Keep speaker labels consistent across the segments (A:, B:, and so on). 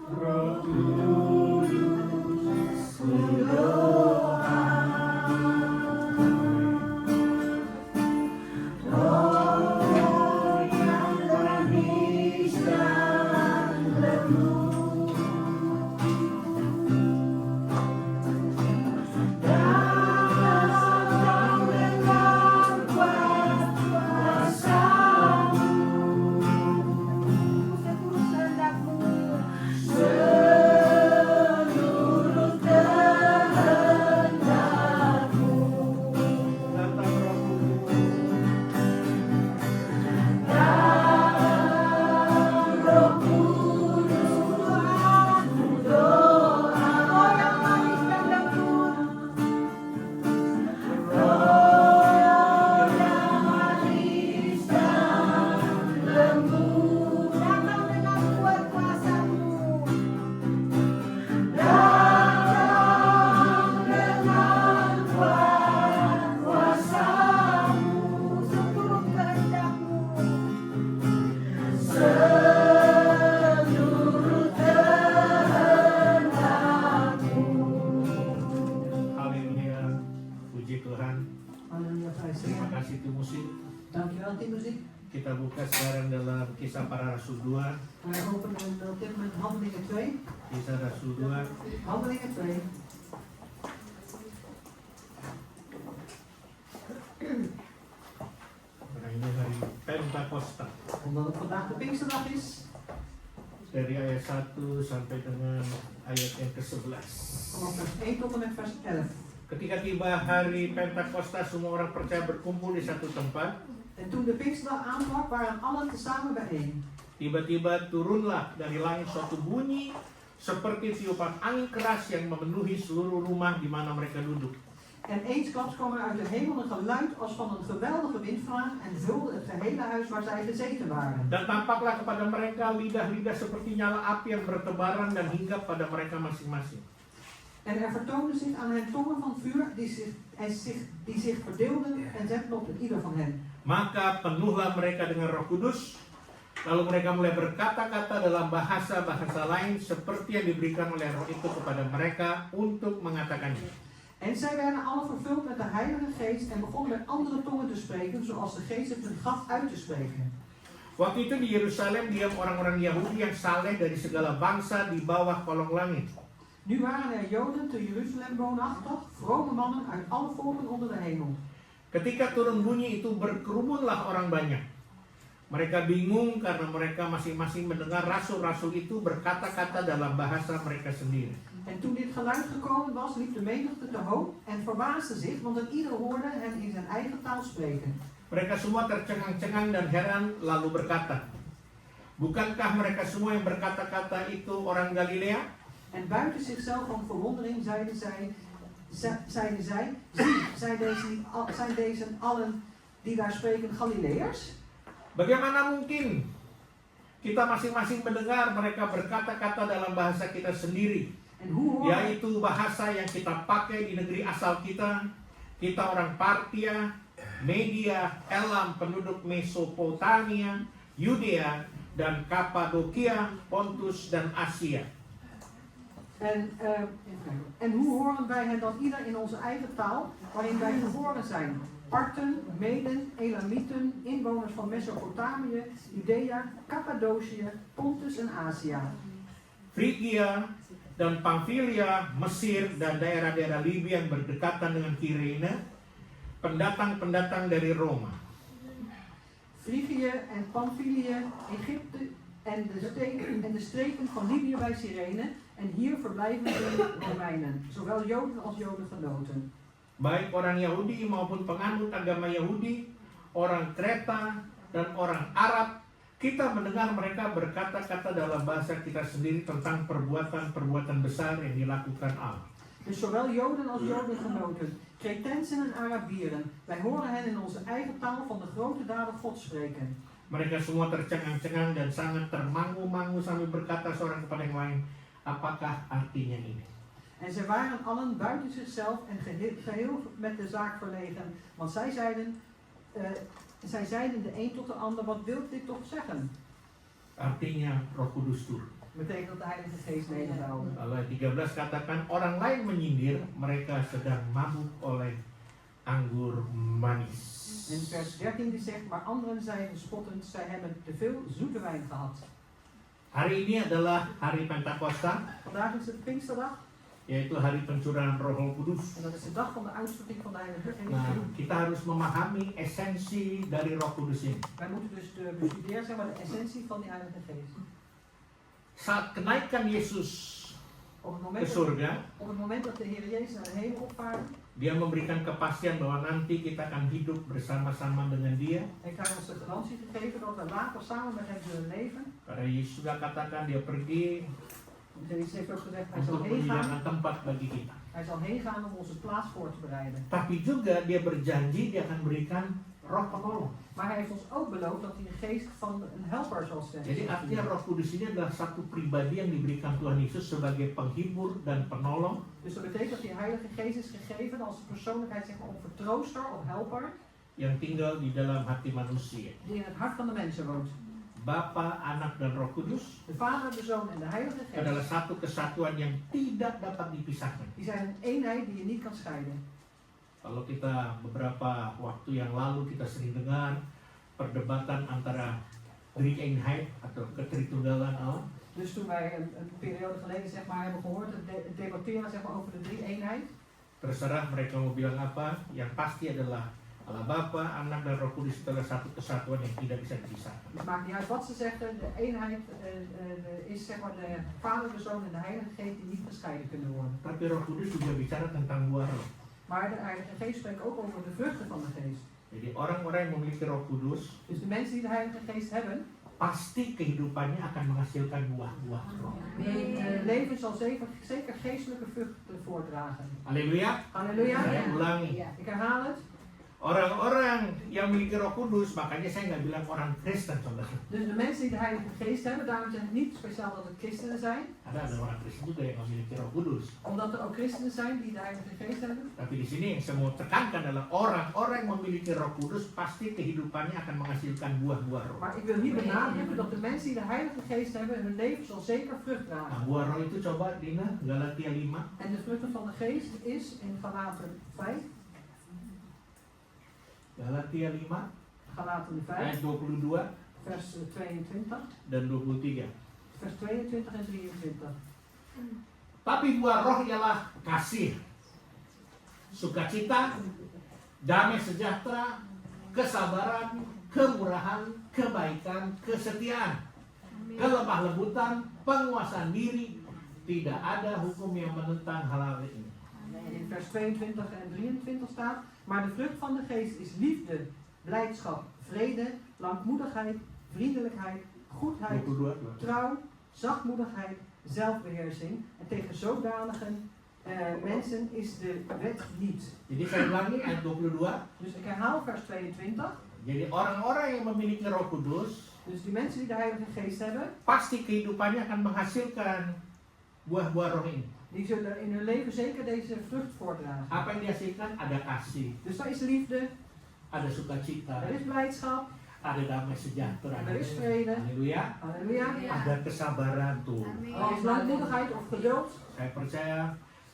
A: Roh Kudus berdoa. Roh yang berhabis dan lembu, datang dengan kuat kuasa-Mu, seluruh kehendak-Mu. Datang Roh Kudus, doa. Roh yang manis dan lembut, Roh yang manis dan lembut, datang dengan kuat kuasa-Mu, datang dengan kuat kuasa-Mu, seluruh kehendak-Mu, seluruh kehendak-Mu.
B: Haleluya, puji Tuhan.
C: Halleluja, prijs de
B: Terima
C: Heer.
B: kasih Tim Musik.
C: Dankjewel, Team Muziek.
B: Kita buka sekarang dalam Kisah Para Rasul 2.
C: Wij openen op dit moment Handelingen 2.
B: Kisah Rasul 2.
C: Handelingen 2.
B: Karena ini hari Pentakosta.
C: Omdat het vandaag de Pinksterdag is,
B: Dari ayat 1 sampai dengan ayat yang ke-11.
C: vanaf vers 1 tot en met vers 11.
B: Ketika tiba hari Pentakosta, semua orang percaya berkumpul di satu tempat.
C: En toen de Pinksterdag aanbrak, waren allen tezamen bijeen.
B: Tiba-tiba turunlah dari langit suatu bunyi seperti tiupan angin keras yang memenuhi seluruh rumah di mana mereka duduk.
C: En eensklaps kwam er uit de hemel een geluid als van een geweldige windvlaag en vulde het gehele huis waar zij gezeten waren.
B: Dan tampaklah kepada mereka lidah-lidah seperti nyala api yang bertebaran dan hinggap pada mereka masing-masing.
C: En er vertoonden zich aan hen tongen van vuur die zich verdeelden en zetten op ieder van hen.
B: Maka penuhlah mereka dengan Roh Kudus. Lalu mereka mulai berkata-kata dalam bahasa-bahasa lain seperti yang diberikan oleh Roh itu kepada mereka untuk mengatakannya.
C: En zij werden alle vervuld met de Heilige Geest en begonnen met andere tongen te spreken, zoals de Geest het hun gaf uit te spreken.
B: Waktu itu di Yerusalem diam orang-orang Yahudi yang saleh dari segala bangsa di bawah kolong langit.
C: Nu waren er Joden te Jeruzalem woonachtig, vrome mannen uit alle volken onder de hemel.
B: Ketika turun bunyi itu berkerumunlah orang banyak. Mereka bingung karena mereka masing-masing mendengar rasul-rasul itu berkata-kata dalam bahasa mereka sendiri.
C: En toen dit geluid gekomen was, liep de menigte te hoog en verbaasde zich, want een ieder hoorde hen in zijn eigen taal spreken.
B: Mereka semua tercengang-cengang dan heran lalu berkata, bukankah mereka semua yang berkata-kata itu orang Galilea?
C: En buiten zichzelf van verwondering zeiden zij, zie, zijn deze allen die daar spreken Galileërs?
B: Bagaimana mungkin kita masing-masing mendengar mereka berkata-kata dalam bahasa kita sendiri,
C: En hoe horen,
B: yaitu bahasa yang kita pakai di negeri asal kita. Kita orang Partia, Media, Elam, penduduk Mesopotamia, Yudea, dan Kapadokia, Pontus, dan Asia.
C: en hoe horen wij hen dan ieder in onze eigen taal, waarin wij geboren zijn? Parten, Meden, Elamieten, inwoners van Mesopotamië, Judea, Cappadocië, Pontus en Azië.
B: Frigia dan Pamfilia, Mesir, dan daerah-daerah Libya yang berdekatan dengan Kirene, pendatang-pendatang dari Roma.
C: Frigië en Pamphylië, Egypte en de streken van Libië bij Cyrene. En hier verblijven de Romeinen, zowel Joden als Jodengenoten.
B: Baik orang Yahudi maupun penganut agama Yahudi, orang Kreta, dan orang Arab, kita mendengar mereka berkata-kata dalam bahasa kita sendiri tentang perbuatan-perbuatan besar yang dilakukan Allah.
C: Dus zowel Joden als Jodengenoten, Cretensen en Arabieren, wij horen hen in onze eigen taal van de grote daden God spreken.
B: Mereka semua tercengang-cengang dan sangat termangu-mangu sambil berkata seorang kepada yang lain, apakah artinya ini?
C: En zij waren allen buiten zichzelf en geheel met de zaak verlegen, want zij zeiden de een tot de ander, wat wil dit toch zeggen?
B: Artinya Roh Kudus turun.
C: Betekent dat de Heilige Geest neder zou houden.
B: Kalau ayat 13 katakan orang lain menyindir, mereka sedang mabuk oleh anggur manis.
C: In vers 13 die zegt, maar anderen zeiden spottend, zij hebben te veel zoete wijn gehad.
B: Hari ini adalah hari Pentakosta,
C: Vandaag is het Pinksterdag
B: yaitu hari pencurahan Roh Kudus.
C: en dat is de dag van de uitstorting van de Heilige
B: Nah,
C: Geest.
B: kita harus memahami esensi dari Roh Kudus ini.
C: Wij moeten dus bestuderen zeg maar, de essentie van die Heilige Geest.
B: Saat kenaikan Yesus
C: Op het
B: ke
C: moment dat,
B: surga,
C: op het moment dat de Heer Jezus naar de hemel opvaart,
B: Dia memberikan kepastian bahwa nanti kita akan hidup bersama-sama dengan Dia.
C: heeft Hij ons de garantie gegeven dat we later samen met Hem zullen leven.
B: Karena Yesus sudah katakan Dia pergi
C: Jezus heeft ook gezegd, Hij zal
B: untuk
C: heen gaan.
B: menyediakan tempat bagi kita.
C: Hij zal heen gaan om onze plaats voor te bereiden.
B: Tapi juga Dia berjanji Dia akan berikan Roh penolong.
C: Maar Hij heeft ons ook beloofd dat Hij de geest van een helper zal
B: Jadi artinya
C: zenden.
B: Roh Kudus ini adalah satu pribadi yang diberikan Tuhan Yesus sebagai penghibur dan penolong
C: Dus dat betekent dat die Heilige Geest is gegeven als een persoonlijkheid, zeg maar, of vertrooster of helper,
B: yang tinggal di dalam hati manusia.
C: die in het hart van de mensen woont.
B: Bapa, Anak, dan Roh Kudus
C: De Vader, de Zoon en de Heilige
B: adalah
C: Geest,
B: satu kesatuan yang tidak dapat dipisahkan.
C: die zijn een eenheid die je niet kan scheiden.
B: Kalau kita beberapa waktu yang lalu kita sering dengar perdebatan antara drie-eenheid atau ketritunggalan Allah.
C: Dus toen wij een periode geleden zeg maar, hebben gehoord het debatteren zeg maar, over de drie-eenheid,
B: Terserah mereka mau bilang apa, yang pasti adalah Allah Bapa, Anak, dan Roh Kudus adalah satu kesatuan yang tidak bisa dipisahkan.
C: het maakt niet uit wat ze zeggen, de eenheid is zeg maar, de Vader, de Zoon en de Heilige Geest die niet gescheiden kunnen worden.
B: Tapi Roh Kudus juga bicara tentang buah roh.
C: Maar de Heilige Geest spreekt ook over de vruchten van de Geest.
B: Jadi orang-orang yang memiliki Roh Kudus
C: Dus de mensen die de Heilige Geest hebben,
B: pasti kehidupannya akan menghasilkan buah-buah roh.
C: hun leven zal zeker geestelijke vruchten voortdragen.
B: Haleluya.
C: Halleluja.
B: Saya ulangi.
C: Ik herhaal het.
B: Orang-orang yang memiliki Roh Kudus, makanya saya nggak bilang orang Kristen, saudara.
C: Dus de mensen die de Heilige Geest hebben, daarom zeg ik niet speciaal dat het christenen zijn,
B: Ada orang Kristen juga yang memiliki Roh Kudus.
C: omdat er ook christenen zijn die de Heilige Geest hebben.
B: Tapi di sini yang saya mau tekankan adalah orang-orang yang memiliki Roh Kudus pasti kehidupannya akan menghasilkan buah-buah roh.
C: Maar ik wil hier benadrukken dat de mensen die de Heilige Geest hebben, hun leven zal zeker vrucht
B: Nah,
C: dragen.
B: buah roh itu coba Dina, Galatia 5
C: En de vruchten van de Geest is in Galaten 5,
B: Galatia 5
C: Galaten
B: ayat
C: 5,
B: 22
C: vers 22,
B: dan 23.
C: vers 22 en 23.
B: Tapi buah roh ialah kasih, sukacita, damai sejahtera, kesabaran, kemurahan, kebaikan, kesetiaan, kelemah lembutan, penguasaan diri. Tidak ada hukum yang menentang hal-hal ini.
C: En in vers 22 en 23 staat, maar de vrucht van de Geest is liefde, blijdschap, vrede, langmoedigheid, vriendelijkheid, goedheid,
B: 22.
C: trouw, zachtmoedigheid, zelfbeheersing. En tegen zodanige mensen is de wet niet.
B: Jadi saya ulangi ayat 22.
C: Dus ik herhaal vers 22.
B: Jadi orang-orang yang memiliki Roh Kudus
C: Dus die mensen die de Heilige Geest hebben,
B: pasti kehidupannya akan menghasilkan buah-buah roh ini.
C: die zullen in hun leven zeker deze vrucht voortdragen.
B: Apa yang dihasilkan? Ada kasih,
C: Dus daar is liefde,
B: ada sukacita,
C: er is blijdschap,
B: ada damai sejahtera.
C: er is vrede,
B: Haleluya.
C: halleluja.
B: Ada kesabaran tuh.
C: Er is langmoedigheid of geduld.
B: Saya percaya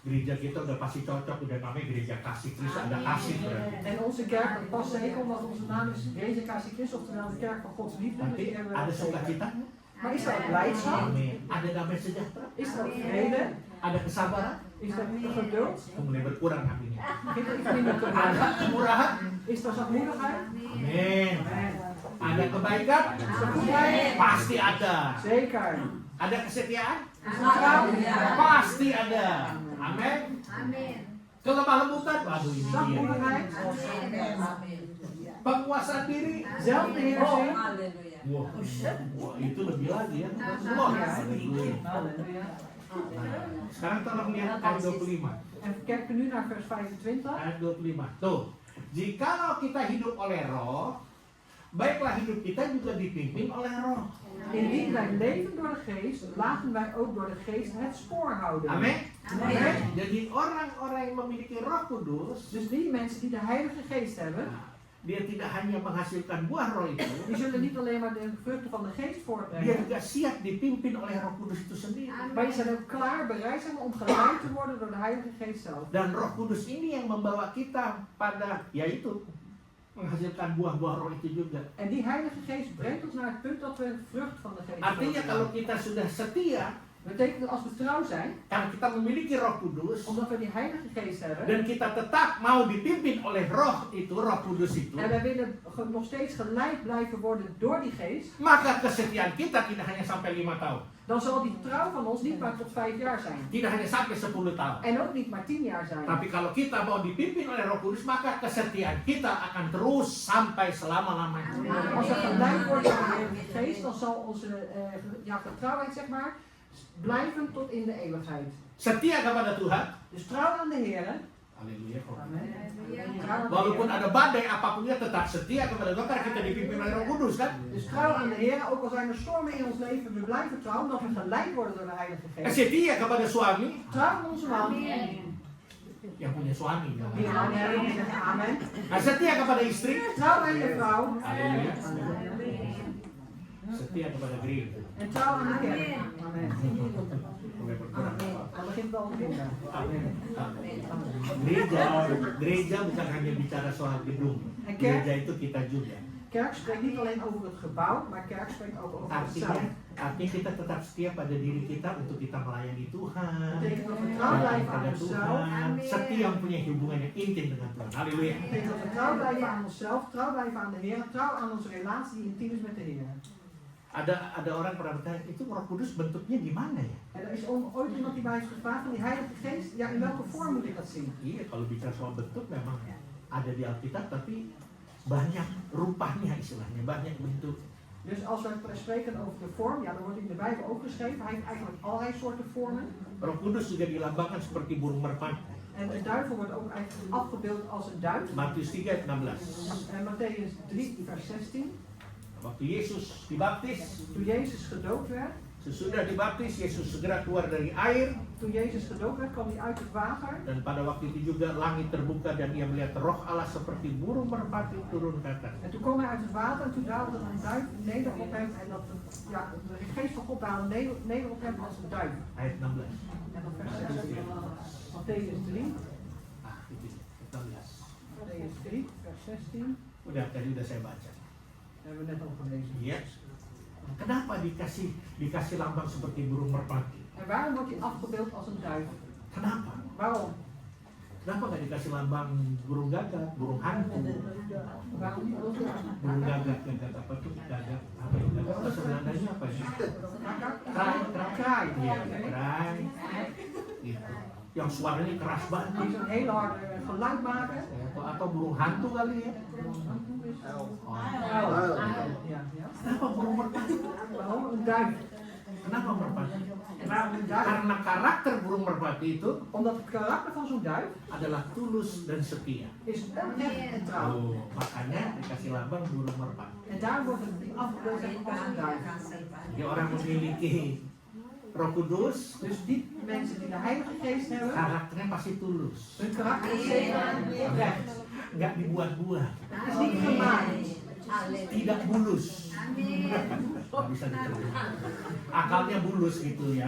B: gereja kita udah pasti cocok, udah namanya gereja kasih Kristus, ada kasih berarti.
C: En onze kerk, dat past zeker omdat onze naam is Jezus Kassie Christus, oftewel de kerk van Gods liefde. Dus
B: Tapi
C: die hebben
B: ada
C: we zeker.
B: sukacita,
C: Maar is er ook blijdschap?
B: amin. Ada damai sejahtera,
C: Is er ook vrede?
B: ada kesabaran,
C: Is er geduld?
B: mulai berkurang apinya.
C: Begint er iets minder te
B: Ada
C: worden?
B: kemurahan,
C: Is er zachtmoedigheid?
B: amin.
C: Nee.
B: Ada kebaikan,
C: Is er goedheid?
B: pasti ada.
C: Zeker.
B: Ada kesetiaan,
C: Is er trouw?
B: pasti ada. Amin. Kelemah lembutan, waduh ini dia.
C: Zachtmoedigheid?
B: Penguasaan diri,
C: Zelfbeheersing?
B: wah, wah itu lebih lagi ya. Wah, haleluya.
C: Halleluja.
B: Nah, sekarang tolong lihat ayat 25.
C: En kijken we nu naar vers 25.
B: Ayat 25. Tuh, jikalau kita hidup oleh roh, baiklah hidup kita juga dipimpin oleh roh.
C: Indien wij leven door de geest, laten wij ook door de geest het spoor houden.
B: Amin.
C: Amen.
B: Jadi orang-orang yang memiliki Roh Kudus,
C: Dus die mensen die de Heilige Geest hebben,
B: nah, dia tidak hanya menghasilkan buah roh itu,
C: Die zullen niet alleen maar de vruchten van de geest
B: dia
C: voortbrengen,
B: juga siap dipimpin oleh Roh Kudus itu sendiri.
C: maar die zijn ook klaar, bereid zijn om geleid te worden door de Heilige Geest zelf.
B: Dan Roh Kudus ini yang membawa kita pada, yaitu menghasilkan buah-buah roh itu juga.
C: En die Heilige Geest brengt ons naar het punt dat we vrucht van de Geest
B: Artinya
C: voortbrengen.
B: kalau kita sudah setia,
C: Betekent dat als we trouw zijn,
B: karena kita memiliki Roh Kudus,
C: omdat we die Heilige Geest hebben,
B: dan kita tetap mau dipimpin oleh Roh itu, Roh Kudus itu,
C: en wij willen nog steeds geleid blijven worden door die Geest,
B: maka kesetiaan kita tidak hanya sampai 5 tahun,
C: dan zal die trouw van ons niet maar tot 5 jaar zijn.
B: tidak hanya sampai 10 tahun.
C: En ook niet maar 10 jaar zijn.
B: Tapi kalau kita mau dipimpin oleh Roh Kudus, maka kesetiaan kita akan terus sampai selama-lamanya.
C: Als we geleid worden door de Heilige Geest, dan zal onze getrouwheid, zeg maar, blijven tot in de eeuwigheid.
B: Setia kepada Tuhan.
C: Dus trouw aan de Heer.
B: Haleluya.
C: Amen. Trouw aan de
B: Walaupun
C: Heer.
B: ada badai apapun, dia tetap setia kepada Tuhan karena kita dipimpin oleh Roh Kudus, kan?
C: Dus trouw aan de Heer, ook al zijn er stormen in ons leven, we blijven trouw omdat we geleid worden door de Heilige Geest.
B: Setia kepada suami
C: Trouw aan onze man.
B: yang punya suami.
C: Die man hebben, die zeggen amen.
B: Nah, setia kepada istri.
C: Trouw aan je vrouw.
B: Haleluya. Setia kepada gereja.
C: En trouw aan de kerk. Amen.
B: Boleh bergerak.
C: Dat begint wel te vinden.
B: Gereja bukan hanya bicara soal gedung.
C: En
B: Gereja
C: kerk,
B: itu kita juga.
C: kerk spreekt niet alleen over het gebouw, maar kerk spreekt ook over het zelf.
B: Artinya kita tetap setia pada diri kita untuk kita melayani Tuhan.
C: Dat betekent dat we trouw blijven aan
B: Kepada
C: onszelf.
B: Tuhan. Setia punya hubungan yang intim dengan Tuhan. Haleluya.
C: Dat betekent dat we trouw blijven aan onszelf, trouw blijven aan de Heer, trouw aan onze relatie die intiem is met de Heer.
B: Ada orang pernah bertanya, itu Roh Kudus bentuknya gimana ya?
C: En er is ooit iemand die mij heeft gevraagd van die Heilige Geest, ja, in welke vorm moet ik dat zien?
B: Iya, kalau bicara soal bentuk memang ada di Alkitab, tapi banyak rupanya istilahnya, banyak bentuk.
C: Dus als we spreken over de vorm, ja, dan wordt in de Bijbel ook geschreven, hij heeft eigenlijk allerlei soorten vormen.
B: Roh Kudus juga dilambangkan seperti burung merpati.
C: En de duivel wordt ook eigenlijk afgebeeld als een duif.
B: Matius 3 ayat 16.
C: En Matthäus 3, vers 16.
B: Waktu Yesus dibaptis,
C: Toen Jezus gedoopt werd,
B: sesudah dibaptis, Yesus segera keluar dari air.
C: toen Jezus gedoopt werd, kwam hij uit het water.
B: Dan pada waktu itu juga langit terbuka dan ia melihat roh Allah seperti burung merpati turun ke atas.
C: En toen kwam hij uit het water en toen daalde er een duif neder op hem. En dat, ja, de geest van God daalde neder op hem als een duif.
B: Ayat 16.
C: En dan vers 16. Matthäus 3.
B: Ah, itu 16.
C: Matthäus 3, vers 16.
B: Udah, tadi udah saya baca.
C: Dat hebben we net al gelezen.
B: Iya. Kenapa dikasih lambang seperti burung merpati?
C: En waarom wordt hij afgebeeld als een duif?
B: Kenapa?
C: Waarom?
B: Kenapa nggak dikasih lambang burung gagak, burung hantu?
C: Waarom niet?
B: Burung gagak apa tuh? Gagak apa ya? Gagak bahasa Belandanya apa ya?
C: Kraai.
B: Iya, kraai. Gitu. Yang suaranya keras banget.
C: Die zo'n hele harde geluid maken.
B: Atau burung hantu kali ya? Oh.
C: Ja, ja.
B: Kenapa burung merpati?
C: Waarom een duif?
B: Kenapa merpati?
C: En waarom een duif?
B: Karena karakter burung merpati itu
C: Omdat het karakter van zo'n duif
B: adalah tulus dan setia.
C: is oprecht en trouw.
B: Oh, makanya dikasih lambang burung merpati.
C: En daarom wordt het afgebeeld als een duif.
B: Jadi orang memiliki Roh Kudus,
C: Dus die mensen die de Heilige Geest hebben,
B: karakternya pasti tulus.
C: hun karakter is zeker oprecht.
B: Nggak dibuat-buat,
C: Het is niet gemaakt.
B: tidak bulus. Nggak bisa diterima. Akalnya bulus gitu ya.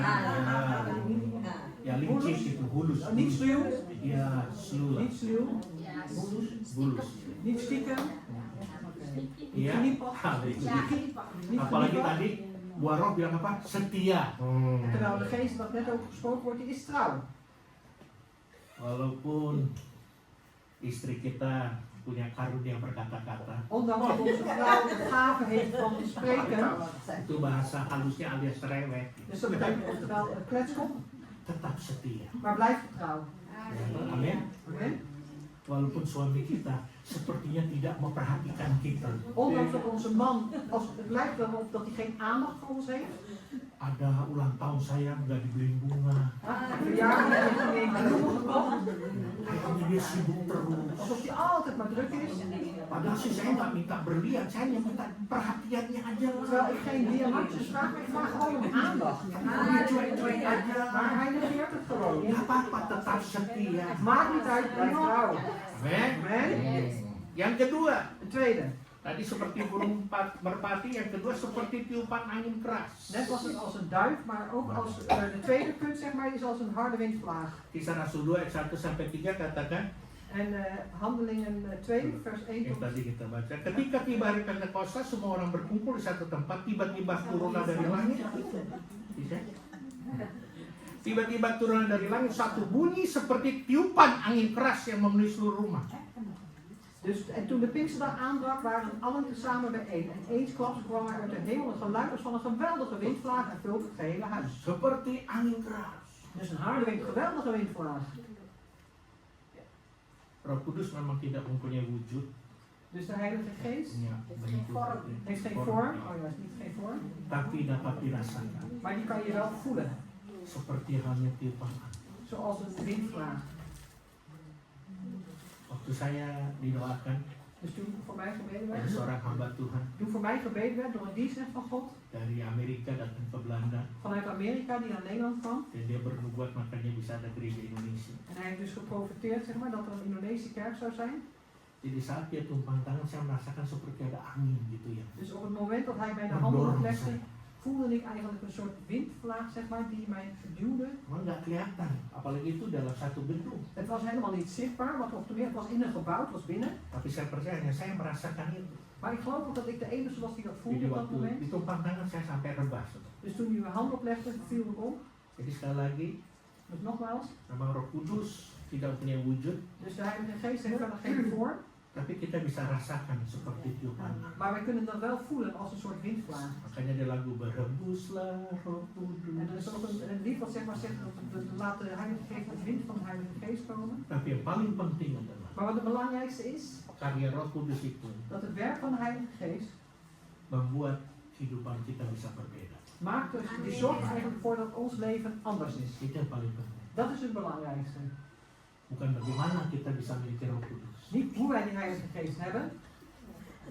B: Ya licik gitu, bulus.
C: Niet sluw,
B: Ya, sluw.
C: niet sluw,
B: Bulus.
C: niet stiekem,
B: Iya. Haleluya.
C: niet
B: Apalagi
C: vernietigen.
B: tadi buah roh bilang apa? Setia.
C: Terwijl de geest wat net ook gesproken wordt, die is trouw.
B: Walaupun istri kita punya karunia berkata-kata,
C: Ondanks dat onze vrouw de gave heeft van te spreken,
B: itu bahasa halusnya alias cerewet,
C: dus dat betekent oftewel kletskop,
B: tetap setia.
C: maar blijf trouw.
B: Amin.
C: Amen.
B: Walaupun suami kita sepertinya tidak memperhatikan kita.
C: Ondanks dat onze man, als het lijkt wel op dat hij geen aandacht voor ons heeft,
B: Ada ulang tahun saya nggak dibeliin bunga.
C: verjaardag heeft hij geen bloemen gekocht,
B: Kayaknya dia sibuk terus.
C: alsof hij altijd maar druk is.
B: Padahal sih saya nggak minta berlian, saya hanya minta perhatiannya aja.
C: Terwijl ik geen diamantjes vraag, maar ik vraag gewoon om aandacht.
B: Dia cuek-cuek aja.
C: Maar hij negeert het gewoon.
B: Nggak apa-apa, tetap setia.
C: Maakt niet uit, blijf trouw.
B: Amin.
C: Amen.
B: Yang kedua,
C: Het Een tweede.
B: Tadi seperti burung merpati, yang kedua seperti tiupan angin keras.
C: Net was het als een duif, maar ook als de tweede punt zeg maar is als een harde windvlaag.
B: Kisah Rasul 2 ayat 1 sampai 3 katakan
C: En Handelingen 2 vers 1
B: yang
C: tot
B: tadi kita baca. Ketika tiba hari Pentakosta, semua orang berkumpul di satu tempat, tiba-tiba turunlah dari langit. Bisa? Tiba-tiba turunlah dari langit satu bunyi seperti tiupan angin keras yang memenuhi seluruh rumah.
C: Dus, en toen de Pinksterdag aanbrak, waren allen tezamen bijeen. En eensklaps kwam er uit de hemel het geluid als van een geweldige windvlaag en vulde het gehele huis.
B: Seperti angin keras.
C: Dus een harde wind, geweldige windvlaag.
B: Roh Kudus memang tidak mempunyai wujud.
C: Dus de Heilige Geest
B: Ya, bentuk.
C: heeft geen vorm, oh ja, is niet geen vorm,
B: Tapi dapat dirasakan.
C: maar die kan je wel voelen.
B: Seperti halnya tiupan angin.
C: Zoals een windvlaag.
B: Waktu saya didoakan
C: Dus toen voor mij gebeden
B: oleh
C: werd,
B: seorang hamba Tuhan
C: toen voor mij gebeden werd door een dienstnecht van God,
B: dari Amerika datang ke Belanda,
C: vanuit Amerika die naar Nederland kwam.
B: dan dia bernubuat makanya bisa ada gereja Indonesia.
C: En hij heeft dus geprofeteerd zeg maar, dat er een Indonesische kerk zou zijn.
B: Jadi saat dia tumpang tangan saya merasakan seperti ada angin gitu ya.
C: Dus op het moment dat hij mij de handen oplegde, voelde ik eigenlijk een soort windvlaag zeg maar, die mij duwde.
B: Memang nggak kelihatan, apalagi itu dalam satu gedung.
C: Het was helemaal niet zichtbaar, want op de meer het was in een gebouw, het was binnen.
B: Tapi saya percaya saya merasakan itu.
C: Maar ik geloof ook dat ik de enige was die dat voelde
B: Jadi
C: op dat
B: waktu
C: moment.
B: ditumpang tangan saya sampai rebah.
C: Dus toen hij mijn hand oplegde, viel ik op.
B: Jadi sekali lagi,
C: Dus nogmaals,
B: memang Roh Kudus tidak punya wujud,
C: dus de Heilige Geest heeft verder geen vorm,
B: tapi kita bisa rasakan seperti tiupan angin.
C: maar wij kunnen dat wel voelen als een soort windvlaag.
B: Makanya ada lagu berebuslah Roh Kudus.
C: En er is ook een lied wat zeg maar zegt, laat de Heilige Geest, de wind van de Heilige Geest komen.
B: Tapi yang paling penting adalah
C: Maar wat het belangrijkste is,
B: karya Roh Kudus itu
C: dat het werk van de Heilige Geest
B: membuat kehidupan kita bisa berbeda.
C: maakt dus, die zorgt er eigenlijk voor dat ons leven anders is.
B: Itu yang paling penting.
C: Dat is het belangrijkste.
B: Bukan bagaimana kita bisa memiliki Roh Kudus,
C: Niet hoe wij die Heilige Geest hebben,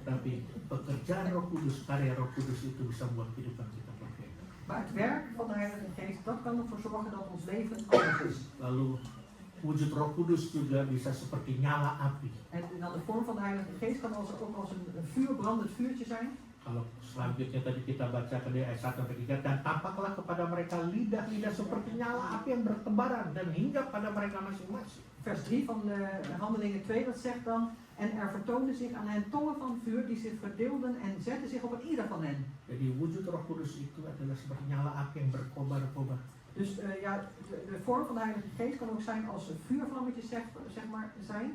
B: tapi pekerjaan Roh Kudus, karya Roh Kudus itu bisa membuat kehidupan kita berbeda.
C: maar het werk van de Heilige Geest, dat kan ervoor zorgen dat ons leven anders is.
B: Lalu wujud Roh Kudus juga bisa seperti nyala api.
C: En dan de vorm van de Heilige Geest kan ook als een vuur, brandend vuurtje zijn.
B: Kalau selanjutnya tadi kita baca ke ayat 1 sampai 3, dan tampaklah kepada mereka lidah-lidah seperti nyala api yang bertebaran dan hinggap pada mereka masing-masing.
C: Vers 3 van de Handelingen 2, dat zegt dan, en er vertoonden zich aan hen tongen van vuur die zich verdeelden en zetten zich op het ieder van hen.
B: Jadi wujud Roh Kudus itu adalah seperti nyala api yang berkobar-kobar.
C: Dus ja, de vorm van de Heilige Geest kan ook zijn als vuurvlammetjes zeg maar zijn.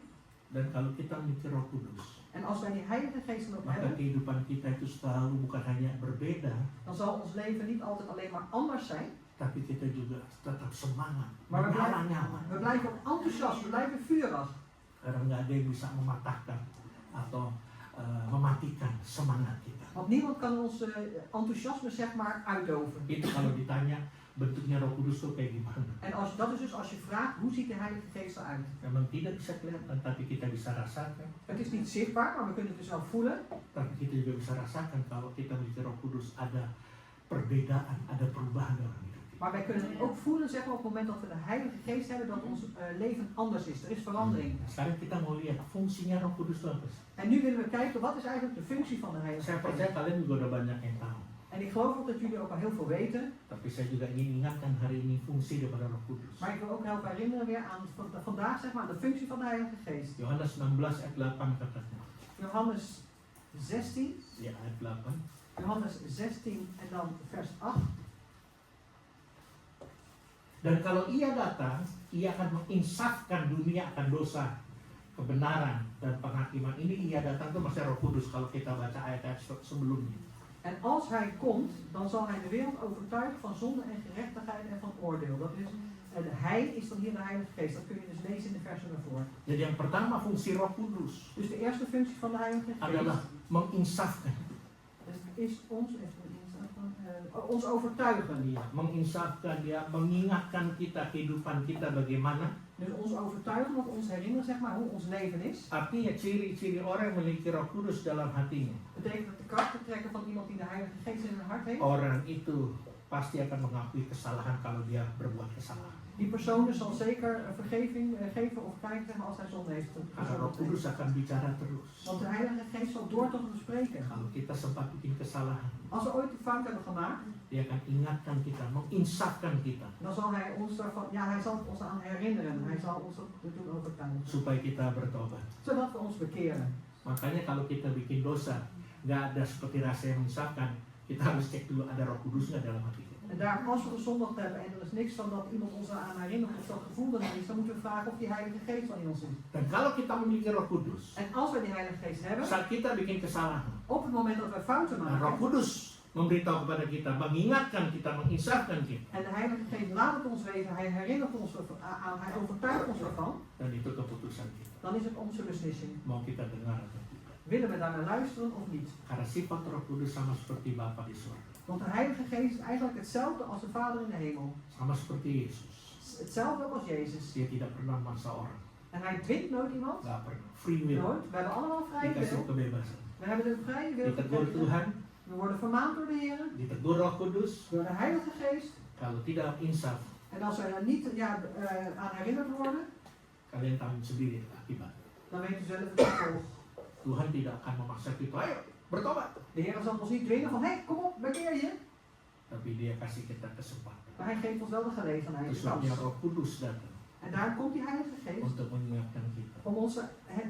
B: Dan kalau kita memiliki Roh Kudus,
C: En als wij die Heilige Geest dan ook
B: maka
C: hebben,
B: kehidupan kita itu selalu bukan hanya berbeda,
C: dan zal ons leven niet altijd alleen maar anders zijn.
B: tapi kita juga tetap semangat,
C: Maar we
B: menyala-nyala.
C: blijven ook enthousiast, we blijven vurig.
B: Karena nggak ada yang bisa mematahkan atau mematikan semangat kita.
C: Want niemand kan ons enthousiasme zeg maar uitdoven.
B: Itu kalau ditanya bentuknya Roh Kudus itu kayak gimana?
C: En dat is dus als je vraagt, hoe ziet de Heilige Geest eruit?
B: Memang tidak bisa kelihatan, tapi kita bisa rasakan.
C: Het is niet zichtbaar, maar we kunnen het dus wel voelen.
B: Tapi kita juga bisa rasakan kalau kita memiliki Roh Kudus ada perbedaan, ada perubahan dalam hidup kita.
C: Maar wij kunnen het ook voelen zeg maar, op het moment dat we de Heilige Geest hebben, dat ons leven anders is. Er is verandering.
B: Sekarang kita mau lihat fungsinya Roh Kudus itu apa sih?
C: En nu willen we kijken, wat is eigenlijk de functie van de Heilige
B: Saya
C: Geest?
B: percaya kalian juga udah banyak yang tahu.
C: En ik geloof ook dat jullie ook al heel veel weten.
B: Tapi saya juga ingin ingatkan hari ini fungsi daripada Roh Kudus.
C: Maar ik wil ook helpen herinneren weer aan vandaag zeg maar, de functie van de Heilige Geest.
B: Yohanes 16 ayat 8 katanya.
C: Johannes 16.
B: Ya, ayat 8.
C: Johannes 16 en dan vers 8.
B: Dan kalau ia datang, ia akan menginsafkan dunia akan dosa, kebenaran, dan penghakiman. Ini ia datang itu masih Roh Kudus kalau kita baca ayat-ayat sebelumnya.
C: En als hij komt, dan zal hij de wereld overtuigen van zonde en gerechtigheid en van oordeel. Dat is, hij is dan hier de Heilige Geest. Dat kun je dus lezen in de versen daarvoor.
B: Jadi yang pertama fungsi Roh Kudus
C: Dus de eerste functie van de Heilige
B: adalah
C: Geest
B: menginsafkan.
C: is ons overtuigen.
B: Dia menginsafkan, dia mengingatkan kita kehidupan kita bagaimana.
C: Dus ons overtuigen, of ons herinneren zeg maar, hoe ons leven is.
B: Artinya ciri-ciri orang yang memiliki Roh Kudus dalam hatinya.
C: Betekent dat de karaktertrekken van iemand die de Heilige Geest in zijn hart heeft.
B: Orang itu pasti akan mengakui kesalahan kalau dia berbuat kesalahan.
C: Die persoon zal zeker vergeving geven of krijgen als hij zonde heeft.
B: Karena Roh Kudus akan bicara terus.
C: Want de Heilige Geest zal door tot ons spreken.
B: Kalau kita sempat bikin kesalahan,
C: Als we ooit een fout hebben gemaakt,
B: dia akan ingatkan kita, menginsafkan kita,
C: dan zal hij ons daarvan, ja, hij zal ons aan herinneren. Hij zal ons ertoe overtuigen.
B: supaya kita bertobat.
C: Zodat we ons bekeren.
B: Makanya kalau kita bikin dosa, nggak ada seperti rasa yang menginsafkan, kita harus cek dulu ada Roh Kudus nggak dalam hati kita.
C: En daar, als we gezondigd hebben en er is niks van dat iemand ons aan herinnert of dat gevoel er is, dan moeten we vragen of die Heilige Geest al in ons is.
B: Dan kalau kita memiliki Roh Kudus,
C: En als we die Heilige Geest hebben,
B: saat kita bikin kesalahan,
C: op het moment dat wij fouten
B: Roh
C: maken,
B: Kudus memberitahu kepada kita, mengingatkan kita, menginsafkan kita,
C: en de Heilige Geest laat het ons weten, hij herinnert ons aan, hij overtuigt ons ervan,
B: dan itu keputusan kita.
C: dan is het onze beslissing.
B: Mau kita dengar atau tidak.
C: Willen we daarnaar luisteren of niet?
B: Karena sifat Roh Kudus sama seperti Bapa di surga,
C: Want de Heilige Geest is eigenlijk hetzelfde als de Vader in de hemel.
B: sama seperti Yesus.
C: Hetzelfde ook als Jezus.
B: Dia tidak pernah memaksa orang,
C: En hij dwingt nooit iemand.
B: nggak pernah. Free will,
C: Nooit. We hebben allemaal vrije
B: dikasih
C: wil.
B: kebebasan.
C: We hebben de vrije wil
B: Ditegur
C: gekregen.
B: Tuhan,
C: We worden vermaand door de Heer,
B: ditegur Roh Kudus.
C: door de Heilige Geest.
B: Kalau tidak insaf,
C: En als wij er niet aan herinnerd worden,
B: kalian tahu sendiri akibat.
C: dan weet u zelf het gevolg.
B: Tuhan tidak akan memaksa kita, ayo bertobat.
C: De Heer zal ons niet dwingen van, hé, kom op, bekeer je.
B: Tapi dia kasih kita kesempatan.
C: Maar hij geeft ons wel de gelegenheid,
B: Itu
C: de kans.
B: sebabnya Roh Kudus datang
C: En daar komt die Heilige Geest
B: untuk mengingatkan kita,
C: om ons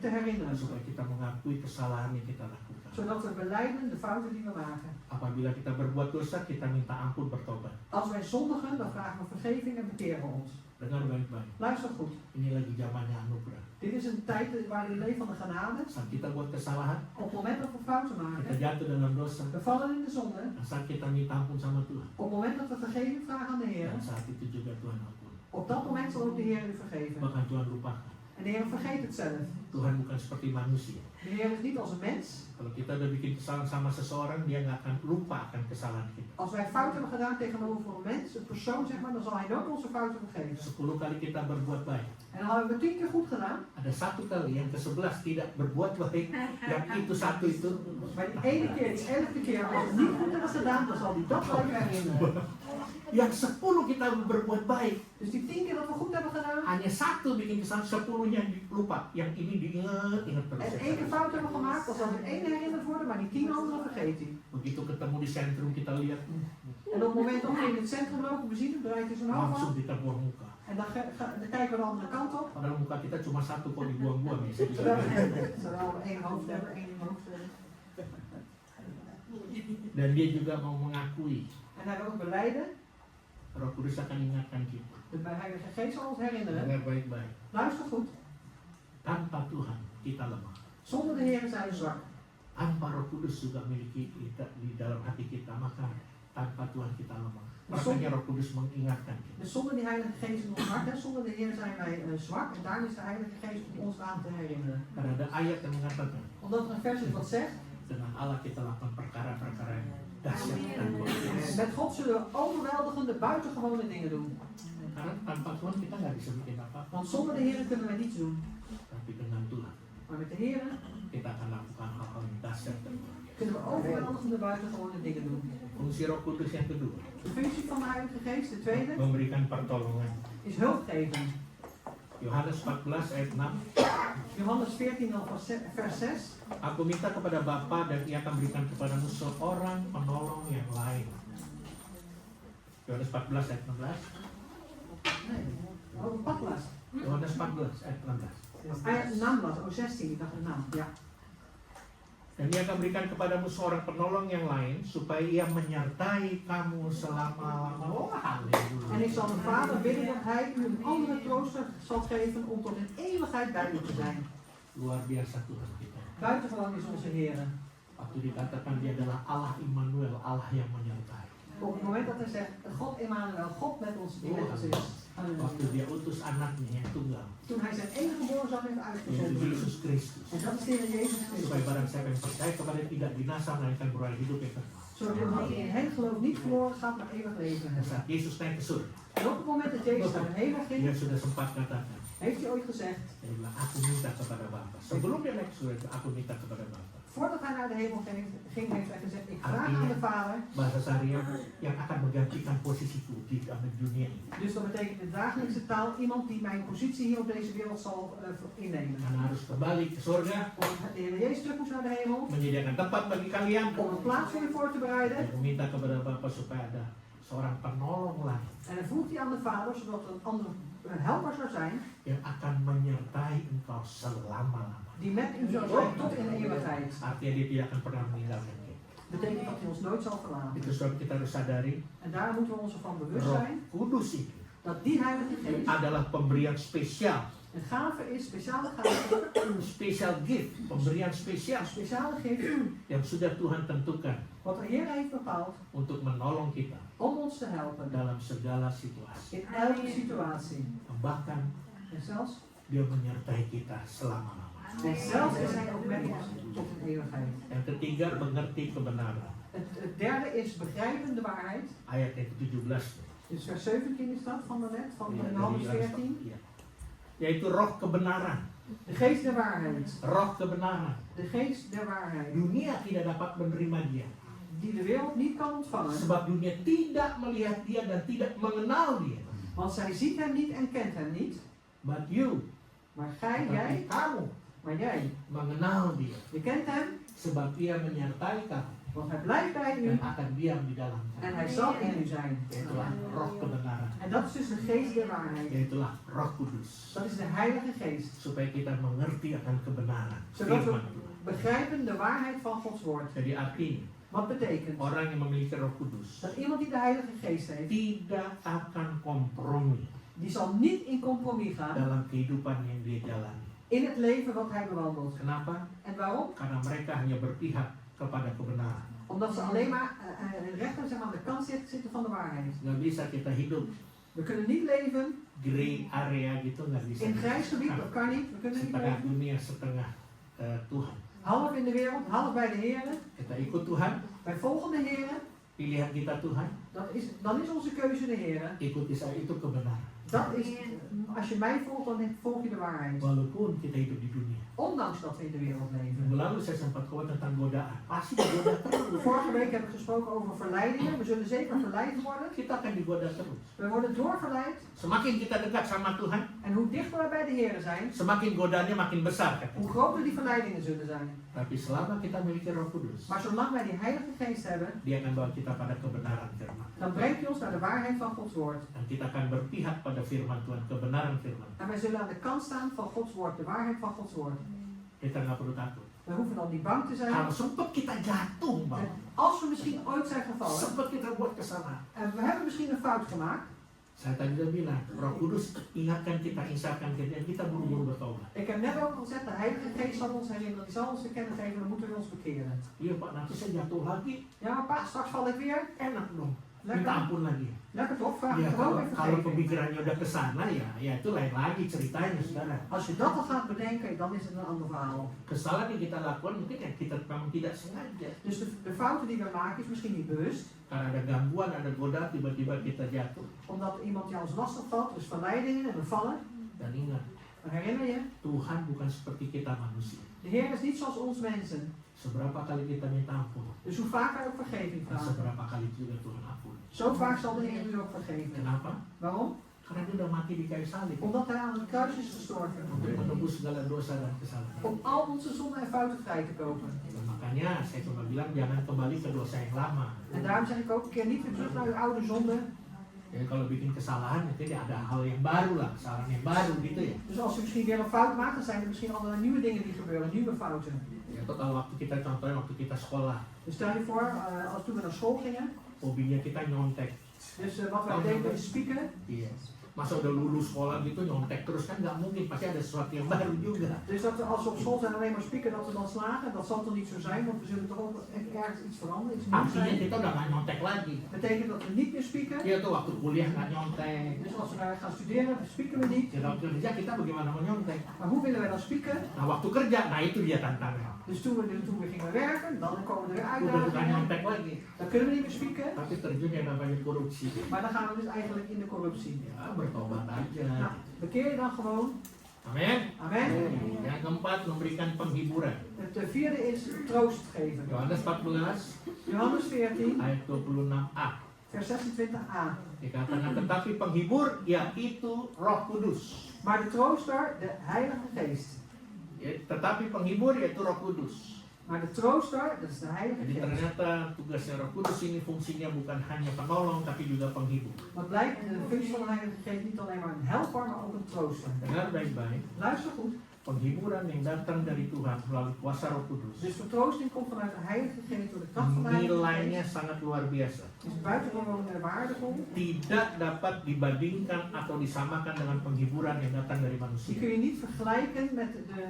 C: te herinneren.
B: supaya kita mengakui kesalahan yang kita lakukan.
C: Zodat we belijden de fouten die we maken.
B: Apabila kita berbuat dosa, kita minta ampun, bertobat.
C: Als wij zondigen, dan vragen we vergeving en bekeren we ons.
B: Dengar baik-baik.
C: Luister goed.
B: Ini lagi zamannya anugerah.
C: Dit is een tijd waar we leven van de genade.
B: Saat kita buat kesalahan,
C: Op het moment dat we fouten
B: kita
C: maken,
B: jatuh dalam dosa.
C: we vallen in de zonde.
B: Dan saat kita minta ampun sama Tuhan,
C: Op het moment dat we vergeving vragen aan de Heer,
B: dan saat itu juga Tuhan ampun.
C: op dat moment zal ook de Heer u vergeven.
B: Bahkan Tuhan lupakan.
C: En de Heer vergeet het zelf.
B: Tuhan bukan seperti manusia.
C: De Heer is niet als een mens.
B: Kalau kita udah bikin kesalahan sama seseorang, dia nggak akan lupa akan kesalahan kita.
C: Als wij fout hebben gedaan tegenover een mens, een persoon zeg maar, dan zal hij nooit onze fouten vergeven.
B: 10 kali kita berbuat baik,
C: En dan hebben we 10 keer goed gedaan,
B: ada 1 kali yang ke-11 tidak berbuat baik, yang itu satu itu
C: maar die ene keer, die 11e keer, als we niet goed hebben gedaan, dan zal hij dat blijven herinneren.
B: yang 10 kita berbuat baik,
C: Dus die 10 keer dat we goed hebben gedaan,
B: hanya 1 bikin kesalahan, 10-nya lupa, yang ini diingat terus.
C: en 1 keer fout hebben gemaakt, dan zal die ene herinnerd worden, maar die 10 andere vergeet hij.
B: Begitu ketemu di sentrum kita lihat,
C: En op het moment dat we in het centrum lopen, we zien hem, draait hij zijn hoofd
B: langsung
C: af.
B: kita buang muka.
C: En dan kijken we de andere kant op.
B: Padahal muka kita cuma 1 kok dibuang-buang ya.
C: Terwijl we 1 hoofd hebben, 1 hoofd hebben.
B: Dan dia juga mau mengakui,
C: En hij wil ook belijden.
B: Roh Kudus akan ingatkan kita.
C: De Heilige Geest zal ons herinneren.
B: Dengar baik-baik.
C: Luister goed.
B: Tanpa Tuhan kita lemah.
C: Zonder de Heer zijn we zwak.
B: Tanpa Roh Kudus juga miliki kita di dalam hati kita, maka tanpa Tuhan kita lemah. Makanya Roh Kudus mengingatkan kita.
C: Dus zonder die Heilige Geest in ons hart, hè, zonder de Heer zijn wij zwak. En daarom is de Heilige Geest om ons aan te herinneren.
B: Karena ada ayat yang mengatakan,
C: Omdat er een vers is wat zegt,
B: dengan Allah kita lakukan perkara-perkara yang dahsyat dan luar biasa.
C: met God zullen we overweldigende, buitengewone dingen doen.
B: Karena tanpa Tuhan kita nggak bisa bikin apa-apa.
C: Want zonder de Heer kunnen wij niets doen.
B: Tapi dengan Tuhan
C: Maar met de Heer
B: kita akan lakukan hal-hal yang dahsyat dan luar biasa.
C: kunnen we overweldigende, buitengewone dingen doen.
B: Fungsi Roh Kudus yang kedua,
C: De functie van de Heilige Geest, de tweede,
B: memberikan pertolongan.
C: is hulp geven.
B: Yohanes 14 ayat 6.
C: Johannes 14 dan vers 6.
B: Aku minta kepada Bapa dan Ia akan berikan kepadamu seorang penolong yang lain. Yohanes 14 ayat 16.
C: Nee, oh, 14.
B: Yohanes 14 ayat 16.
C: Ayat 16, oh 16, ik dacht een naam. Ja.
B: Dan Ia akan berikan kepadamu seorang penolong yang lain supaya Ia menyertai kamu selama-lamanya. Oh, haleluya.
C: En ik zal de Vader bidden dat hij u een andere trooster zal geven om tot in eeuwigheid bij u te zijn.
B: Luar biasa Tuhan kita.
C: Buitengewoon is onze Heer.
B: Waktu dikatakan Dia adalah Allah Immanuel, Allah yang menyertai.
C: Op het moment dat hij zegt, God Emmanuel, God met ons die met ons is.
B: Waktu Dia utus anaknya yang tunggal,
C: Toen hij zijn enige geboren zoon heeft
B: yaitu
C: uitgezonden.
B: Yesus Kristus.
C: En dat is de Heer Jezus Christus.
B: Supaya barang siapa yang percaya kepada Dia tidak binasa melainkan beroleh hidup yang kekal.
C: Zodat in hen geloof niet verloren gaat, maar eeuwig leven
B: Dan
C: hebben.
B: saat Yesus naik ke surga,
C: En op het moment dat Jezus naar de hemel hemel ging,
B: dia sudah sempat katakan,
C: heeft hij ooit gezegd,
B: dia bilang, aku minta kepada Bapa. Sebelum dia naik ke surga, aku minta kepada Bapa.
C: voordat hij naar de hemel ging, heeft hij gezegd, ik vraag aan de Vader.
B: Bahasa seharian yang akan menggantikan posisiku di dalam dunia ini.
C: Dus dat betekent in dagelijkse taal iemand die mijn positie hier op deze wereld zal innemen.
B: Karena harus kembali ke surga,
C: Want de Heer Jezus terug moest naar de hemel
B: menyediakan tempat bagi kalian.
C: om een plaats voor je voor te bereiden.
B: Aku minta kepada Bapa supaya ada seorang penolong lagi
C: En dan vroeg hij aan de Vader, zodat er een andere helper zou zijn,
B: yang akan menyertai engkau selama-lamanya.
C: die met u zou zijn tot in de eeuwigheid.
B: Artinya dia tidak akan pernah meninggalkan kita.
C: Betekent dat hij ons nooit zal verlaten.
B: Itu sebab kita harus sadari,
C: En daar moeten we ons ervan bewust
B: Roh
C: zijn,
B: Kudus itu
C: dat die Heilige Geest
B: adalah pemberian spesial,
C: een gave is, speciale gave,
B: special gift, pemberian spesial
C: een speciale gift,
B: yang sudah Tuhan tentukan
C: wat de Heer heeft bepaald
B: untuk menolong kita
C: om ons te helpen
B: dalam segala situasi.
C: in elke situatie.
B: Bahkan
C: En zelfs,
B: dia menyertai kita selama-lamanya.
C: en zelfs is hij ook met ons tot in eeuwigheid.
B: Yang ketiga, mengerti kebenaran.
C: Het derde is begrijpen de waarheid.
B: Ayat yang ke-17.
C: Dus vers 17 is dat van daarnet, van
B: Ya,
C: Johannes
B: dari
C: 14.
B: ya. Yaitu roh kebenaran.
C: De geest der waarheid.
B: Roh kebenaran.
C: De geest der waarheid.
B: Dunia tidak dapat menerima dia.
C: Die de wereld niet kan ontvangen.
B: Sebab dunia tidak melihat dia dan tidak mengenal dia.
C: Want zij ziet hem niet en kent hem niet.
B: But you,
C: Maar jij,
B: tetapi kamu
C: maar jij,
B: mengenal dia.
C: je kent hem,
B: Sebab ia menyertai kamu
C: want hij blijft bij u
B: dan akan diam di dalam
C: en
B: kamu.
C: hij zal in u zijn.
B: Yaitulah roh kebenaran.
C: En dat is dus de geest der waarheid.
B: Yaitulah roh kudus.
C: Dat is de Heilige Geest.
B: Supaya kita mengerti akan kebenaran.
C: Zodat we
B: Firman Tuhan.
C: begrijpen de waarheid van Gods woord.
B: Jadi artinya,
C: Wat betekent
B: orang yang memiliki roh kudus
C: dat iemand die de Heilige Geest heeft,
B: tidak akan kompromi
C: die zal niet in compromis gaan
B: dalam kehidupan yang dia jalani.
C: in het leven wat hij bewandelt.
B: Kenapa?
C: En waarom?
B: Karena mereka hanya berpihak kepada kebenaran.
C: Omdat ze alleen maar rechter zeg maar, aan de kant zitten van de waarheid.
B: Nggak bisa kita hidup
C: We kunnen niet leven
B: gray area gitu, nggak bisa.
C: in het grijs gebied, dat kan niet. We kunnen niet
B: Setengah
C: leven.
B: dunia, setengah Tuhan.
C: Half in de wereld, half bij de Heer.
B: Kita ikut Tuhan,
C: Wij volgen de Heer.
B: pilihan kita Tuhan,
C: Dan is onze keuze de Heer.
B: ikuti saya itu kebenaran.
C: Dat is, als je mij volgt, dan volg je de waarheid.
B: Walaupun kita hidup di dunia.
C: Ondanks dat we in de wereld leven.
B: Minggu lalu saya sempat khotbah tentang godaan. Pasti digoda terus.
C: Vorige week heb ik gesproken over verleidingen. We zullen zeker verleid worden.
B: Kita akan digoda terus.
C: We worden doorverleid.
B: Semakin kita dekat sama Tuhan,
C: En hoe dichter we bij de Heer zijn,
B: semakin godaannya makin besar kan.
C: hoe groter die verleidingen zullen zijn.
B: Tapi selama kita memiliki Roh Kudus,
C: Maar zolang wij die Heilige Geest hebben,
B: Dia akan bawa kita pada kebenaran firman.
C: dan brengt hij ons naar de waarheid van Gods woord.
B: Dan kita akan berpihak pada firman Tuhan, kebenaran firman.
C: En wij zullen aan de kant staan van Gods woord, de waarheid van Gods woord.
B: Kita nggak perlu takut.
C: We hoeven dan niet bang te zijn.
B: Kalau sempat kita jatuh, Bang.
C: En als we misschien ooit zijn gevallen,
B: Sempat kita buat kesalahan.
C: en we hebben misschien een fout gemaakt.
B: Saya tadi udah bilang, Roh Kudus ingatkan kita, insyaratkan kita, dan kita buru-buru bertobat.
C: Ik heb net ook al gezegd, de Heilige Geest zal ons herinneren, die zal ons te kennen geven, dan moeten we ons bekeren.
B: Iya Pak, nanti saya jatuh lagi.
C: Ja, maar pa, straks val ik weer.
B: Enak dong. Minta
C: Lekker,
B: ampun lagi.
C: lekker toch? Vraag
B: Ya,
C: ik gewoon
B: kalau,
C: weer
B: kalau
C: vergeving.
B: pemikirannya udah ke sana ya itu lain lagi ceritanya, saudara.
C: Als je dat al gaat bedenken, dan is het een ander verhaal.
B: Kesalahan yang kita lakukan mungkin yang kita memang tidak sengaja.
C: Dus de fouten die we maken is misschien niet bewust,
B: Karena ada gangguan, ada godaan, tiba-tiba kita jatuh.
C: omdat iemand jou ons lastig valt, dus verleidingen en we vallen.
B: Dan ingat,
C: Dan herinner je,
B: Tuhan bukan seperti kita manusia.
C: de Heer is niet zoals ons mensen.
B: Seberapa kali kita minta ampun,
C: Dus hoe vaak wij ook vergeving
B: dan
C: vragen,
B: seberapa kali juga Tuhan ampun.
C: zo vaak zal de Heer u ook vergeven.
B: Kenapa?
C: Waarom?
B: Karena dia udah mati di kayu salib
C: Omdat hij aan het kruis is gestorven.
B: untuk menebus segala dosa dan kesalahan.
C: Om al onze zonden en fouten vrij te kopen.
B: Dan makanya saya cuma bilang jangan kembali ke dosa yang lama.
C: En daarom zeg ik ook, keer niet weer terug naar uw oude zonde.
B: Jadi kalau bikin kesalahan mungkin ya ada hal yang baru lah, kesalahan yang baru gitu ya.
C: Dus als u misschien weer een fout maakt, dan zijn er misschien allerlei nieuwe dingen die gebeuren, nieuwe fouten.
B: Ya atau kalau waktu kita contohnya waktu kita sekolah,
C: Dus stel je voor, als toen we naar school gingen,
B: hobinya kita nyontek.
C: dus wat wij deden is spieken.
B: Iya. Masa udah lulus sekolah gitu nyontek terus kan nggak mungkin, pasti ada sesuatu yang baru juga.
C: Dus dat we, als we op school zijn alleen maar spieken, dat we dan slagen, dat zal toch niet zo zijn, want we zullen toch ook ergens iets veranderen, iets nieuws
B: Artinya
C: zijn.
B: kita udah nggak nyontek lagi.
C: Betekent dat we niet meer spieken.
B: Iya tuh waktu kuliah nggak nyontek.
C: Dus als we daar gaan studeren, dan spieken we niet.
B: Ya waktu kerja kita bagaimana mau nyontek?
C: Maar hoe willen wij dan spieken?
B: Nah waktu kerja, nah itu dia tantangan.
C: Dus toen we gingen werken, dan komen er weer
B: Udah bukan
C: uitdagingen.
B: nyontek lagi,
C: Dan kunnen we niet meer spieken,
B: tapi terjun yang namanya korupsi.
C: maar dan gaan we dus eigenlijk in de corruptie.
B: Ya bertobat aja.
C: Nou, bekeer je dan gewoon.
B: Amin.
C: Amen.
B: Yang keempat, memberikan penghiburan.
C: Het vierde is troost geven.
B: Yohanes 14
C: Johannes 14,
B: ayat 26a.
C: vers 26a.
B: Dikatakan, tetapi penghibur yaitu Roh Kudus.
C: Maar de trooster, de Heilige Geest.
B: Ya, tetapi penghibur yaitu Roh Kudus.
C: Maar de trooster, dat is de Heilige
B: Jadi
C: Geest.
B: ternyata tugasnya Roh Kudus ini fungsinya bukan hanya penolong tapi juga penghibur.
C: Wat blijkt, de functie van de Heilige Geest niet alleen maar een helper, maar ook een trooster.
B: Dengar baik-baik,
C: Luister goed.
B: penghiburan yang datang dari Tuhan melalui kuasa Roh Kudus.
C: Dus vertroosting komt vanuit de Heilige Geest door de kracht van de Heilige
B: Nilainya
C: Geest.
B: sangat luar biasa.
C: Is buitengewoon waardevol.
B: Tidak dapat dibandingkan atau disamakan dengan penghiburan yang datang dari
C: Die
B: manusia.
C: kun je niet vergelijken met de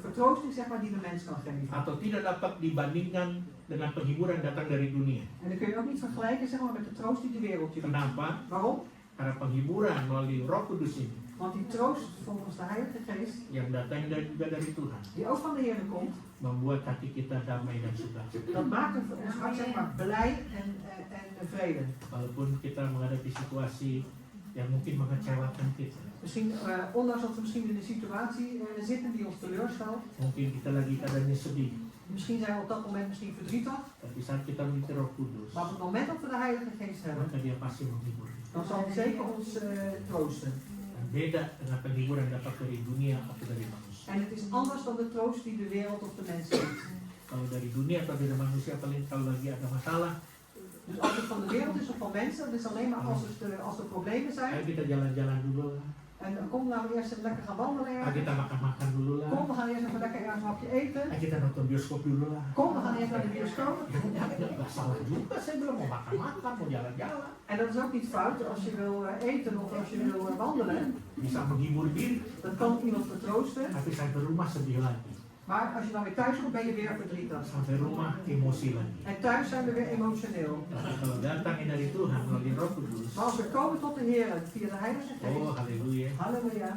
C: vertroosting zeg maar, die de mens kan geven.
B: Atau tidak dapat dibandingkan dengan penghiburan yang datang dari dunia.
C: En dan kun je ook niet vergelijken zeg maar, met de troost die de wereld je biedt.
B: Kenapa?
C: Waarom?
B: Karena penghiburan melalui Roh Kudus ini
C: Want die troost volgens de Heilige Geest,
B: yang datang juga dari Tuhan
C: die ook van de Heer komt,
B: membuat hati kita damai dan sukacita.
C: dat maakt ons hart zeg maar, blij en vrede.
B: Walaupun kita menghadapi situasi yang mungkin mengecewakan kita,
C: Misschien, ondanks dat we misschien in een situatie zitten die ons teleurstelt,
B: mungkin kita lagi keadaannya sedih,
C: misschien zijn we op dat moment misschien verdrietig,
B: tapi saat kita memiliki Roh Kudus,
C: maar op het moment dat we de Heilige Geest hebben,
B: maka Dia pasti menghibur.
C: dan zal hij zeker ons troosten.
B: Dan beda dengan penghiburan yang dapat dari dunia atau dari manusia.
C: En het is anders dan de troost die de wereld of de mens geeft.
B: Kalau dari dunia atau dari manusia, paling kalau lagi ada masalah,
C: Dus als het van de wereld is of van mensen, dat is alleen maar als er problemen
B: ayo
C: zijn.
B: kita jalan-jalan dulu lah,
C: En dan kom laten we eerst even lekker gaan wandelen
B: ayo
C: ergens.
B: kita makan-makan dulu lah,
C: Kom, we gaan eerst even lekker ergens een hapje eten.
B: ayo kita nonton bioskop dulu lah.
C: Kom, we gaan eerst naar de bioscoop.
B: Ya, nggak salah juga, saya belum mau makan-makan, mau jalan-jalan.
C: En dat is ook niet fout als je wil eten of als je wil wandelen.
B: Bisa menghibur diri,
C: Dat kan iemand vertroosten.
B: tapi sampai rumah sedih lagi.
C: Maar als je dan weer thuis komt, ben je weer verdrietig.
B: Sampai rumah emosi lagi.
C: En thuis zijn we weer emotioneel.
B: Tapi kalau datangnya dari Tuhan melalui Roh Kudus,
C: Maar als we komen tot de Heer via de Heilige
B: oh
C: Geest,
B: haleluya.
C: halleluja.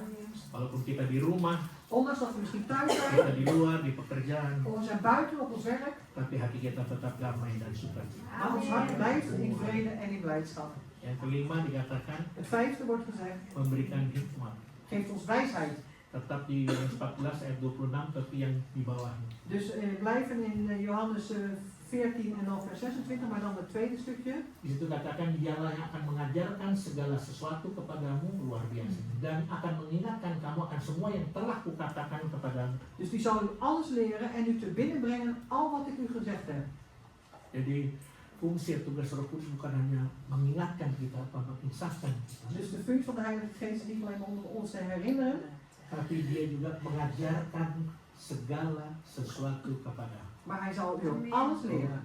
B: Walaupun kita di rumah,
C: Ondanks dat we misschien thuis
B: kita
C: zijn,
B: di luar, di pekerjaan,
C: of we zijn buiten op ons werk,
B: tapi hati kita tetap damai dan sukacita.
C: maar ons hart blijft in vrede en in blijdschap.
B: Yang kelima dikatakan
C: Het vijfde wordt gezegd,
B: memberikan hikmat.
C: geeft ons wijsheid.
B: Tetap di Yohanes 14 ayat 26 tapi yang di bawahnya.
C: Dus we blijven in Johannes 14 en dan vers 26, maar dan het tweede stukje.
B: Di situ katakan dialah yang akan mengajarkan segala sesuatu kepadamu luar biasa dan akan mengingatkan kamu akan semua yang telah kukatakan kepadamu.
C: Dus die zal u alles leren en u te binnen brengen al wat ik u gezegd heb.
B: Jadi fungsi tugas Roh Kudus bukan hanya mengingatkan kita atau menginsafkan kita,
C: Dus de functie van de Heilige Geest is niet alleen om ons te herinneren,
B: tapi dia juga mengajarkan segala sesuatu kepadamu.
C: maar hij zal u ook alles leren.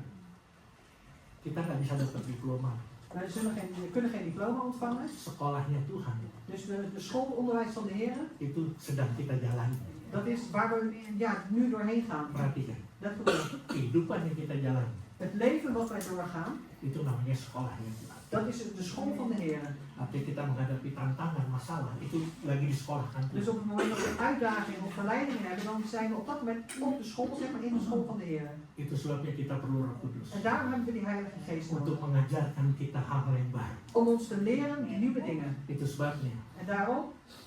B: Kita nggak bisa dapat diploma,
C: We kunnen geen diploma ontvangen.
B: sekolahnya Tuhan
C: Dus de schoolonderwijs van de Heer,
B: itu sedang kita jalani.
C: dat is waar we nu doorheen gaan.
B: Perhatikan,
C: Dat gebeurt.
B: kehidupan yang kita jalani
C: Het leven wat wij doorgaan,
B: itu namanya sekolahnya Tuhan.
C: dat is de school van de Heer.
B: Artinya kita menghadapi tantangan, masalah, itu lagi disekolahkan
C: Dus
B: Tuhan.
C: op het moment dat we uitdagingen of verleidingen hebben, dan zijn we op dat moment op de school, zeg maar in de school van de Heer.
B: Itu sebabnya kita perlu Roh Kudus
C: En daarom hebben we die Heilige Geest
B: untuk
C: nodig.
B: mengajarkan kita hal-hal yang baru.
C: Om ons te leren nieuwe dingen.
B: Itu sebabnya
C: En daarom,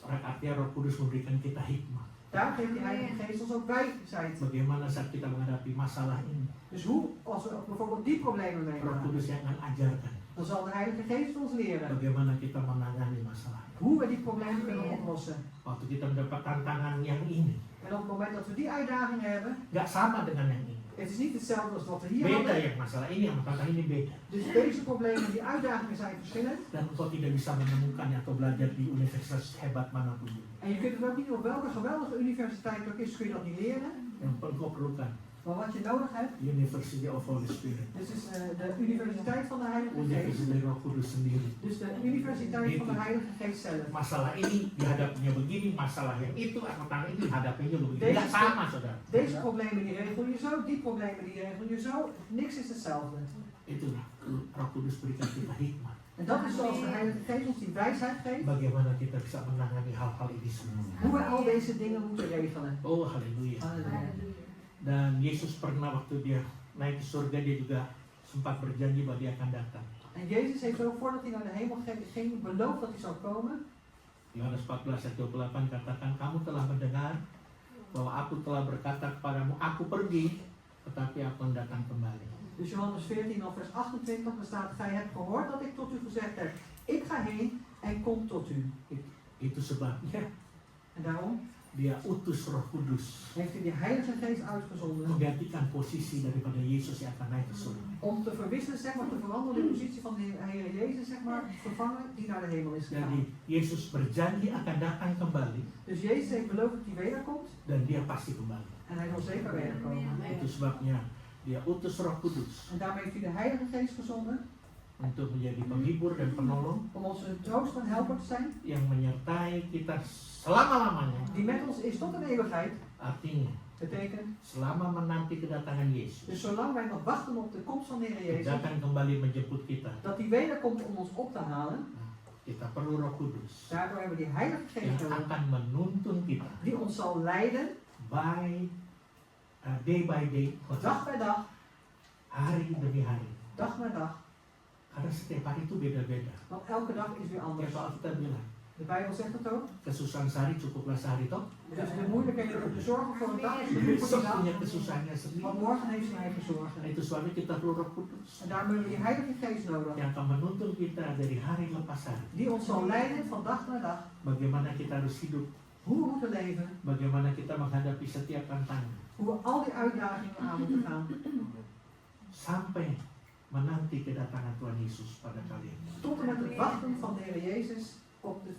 B: artinya Roh Kudus memberikan kita hikmah.
C: daar geeft die Heilige Geest ons ook wijsheid.
B: Bagaimana saat kita menghadapi masalah ini,
C: Dus hoe, als we bijvoorbeeld die problemen
B: Roh
C: meemaken,
B: Kudus yang akan ajarkan
C: dan zal de Heilige Geest ons leren
B: bagaimana kita menangani masalah.
C: hoe we die problemen kunnen oplossen.
B: Waktu kita mendapat tantangan yang ini,
C: En op het moment dat we die uitdagingen hebben,
B: nggak sama dengan yang ini.
C: het is niet hetzelfde als wat we hier
B: Beda
C: hadden.
B: yang masalah ini, yang tantangan ini beda.
C: Dus deze problemen, die uitdagingen zijn verschillend.
B: Dan engkau tidak bisa menemukannya atau belajar di universitas hebat manapun.
C: En je kunt het ook niet op welke geweldige universiteit ook is, kun je dat niet leren.
B: Yang engkau perlukan,
C: Maar wat je nodig hebt,
B: University of Holy Spirit.
C: dus is de Universiteit van de Heilige Geest.
B: Universitas Roh Kudus sendiri.
C: Dus de Universiteit van de Heilige Geest zelf.
B: Masalah ini dihadapinya begini, masalah yang itu tantangan ini dihadapinya begini.
C: Deze-
B: Tidak sama, saudara.
C: Deze problemen die regel je zo, die problemen die regel je zo. Niks is hetzelfde.
B: Itulah Roh Kudus berikan kita hikmah.
C: En dat is zoals de Heilige Geest ons die wijsheid geeft,
B: Bagaimana kita bisa menangani hal-hal ini semua.
C: hoe we al deze dingen moeten regelen.
B: Oh haleluya.
C: Halleluja.
B: Dan Yesus pernah waktu dia naik ke surga, dia juga sempat berjanji bahwa dia akan datang.
C: En Jezus heeft ook voordat hij naar de hemel ging beloofd dat hij zou komen.
B: Yohanes 14 ayat 28 katakan, kamu telah mendengar bahwa aku telah berkata kepadamu, aku pergi, tetapi aku akan datang kembali.
C: Dus Johannes 14 al vers 28, daar staat, gij hebt gehoord dat ik tot u gezegd heb, ik ga heen en kom tot u.
B: Itu sebabnya
C: En daarom
B: dia utus Roh Kudus
C: heeft hij de Heilige Geest uitgezonden
B: menggantikan posisi daripada Yesus yang akan naik ke surga.
C: om te verwisselen, zeg maar, te veranderen de positie van de Heer Jezus, zeg maar, vervangen die naar de hemel is gegaan.
B: Jadi Yesus berjanji akan datang kembali
C: Dus Jezus heeft beloofd dat hij wederkomt
B: dan dia pasti kembali.
C: en hij zal zeker wederkomen.
B: Itu sebabnya dia utus Roh Kudus
C: En daarmee heeft hij de Heilige Geest gezonden
B: untuk menjadi penghibur dan penolong
C: om ons een troost en helper te zijn,
B: yang menyertai kita selama-lamanya.
C: die met ons is tot in eeuwigheid.
B: Artinya,
C: Betekent,
B: selama menanti kedatangan Yesus,
C: dus zolang wij nog wachten op de komst van de Heer
B: dia
C: Jezus,
B: akan kembali menjemput kita.
C: dat hij wederkomt om ons op te halen,
B: Kita perlu Roh Kudus
C: daardoor hebben we die Heilige
B: yang
C: Geest nodig,
B: akan menuntun kita
C: die ons zal leiden,
B: day by day,
C: dag bij dag,
B: hari demi hari.
C: dag bij dag.
B: Karena setiap hari itu beda-beda.
C: Want elke dag is weer anders.
B: Kayak soal kita bilang,
C: De Bijbel zegt het ook.
B: kesusahan sehari cukuplah sehari toh.
C: Dus de moeilijkheden of de zorgen voor een dag is genoeg voor
B: Besok
C: die
B: punya
C: dag.
B: kesusahannya sendiri.
C: Want morgen heeft zijn eigen
B: Nah,
C: zorgen.
B: itu sebabnya kita perlu Roh Kudus
C: En daarom hebben we die Heilige Geest nodig.
B: yang akan menuntun kita dari hari lepas hari.
C: Die ons zal leiden van dag naar dag.
B: Bagaimana kita harus hidup,
C: Hoe we moeten leven.
B: bagaimana kita menghadapi setiap tantangan,
C: Hoe we al die uitdagingen aan moeten gaan.
B: sampai menanti kedatangan Tuhan Yesus pada kalian.
C: Tot en met het wachten van de Heer Jezus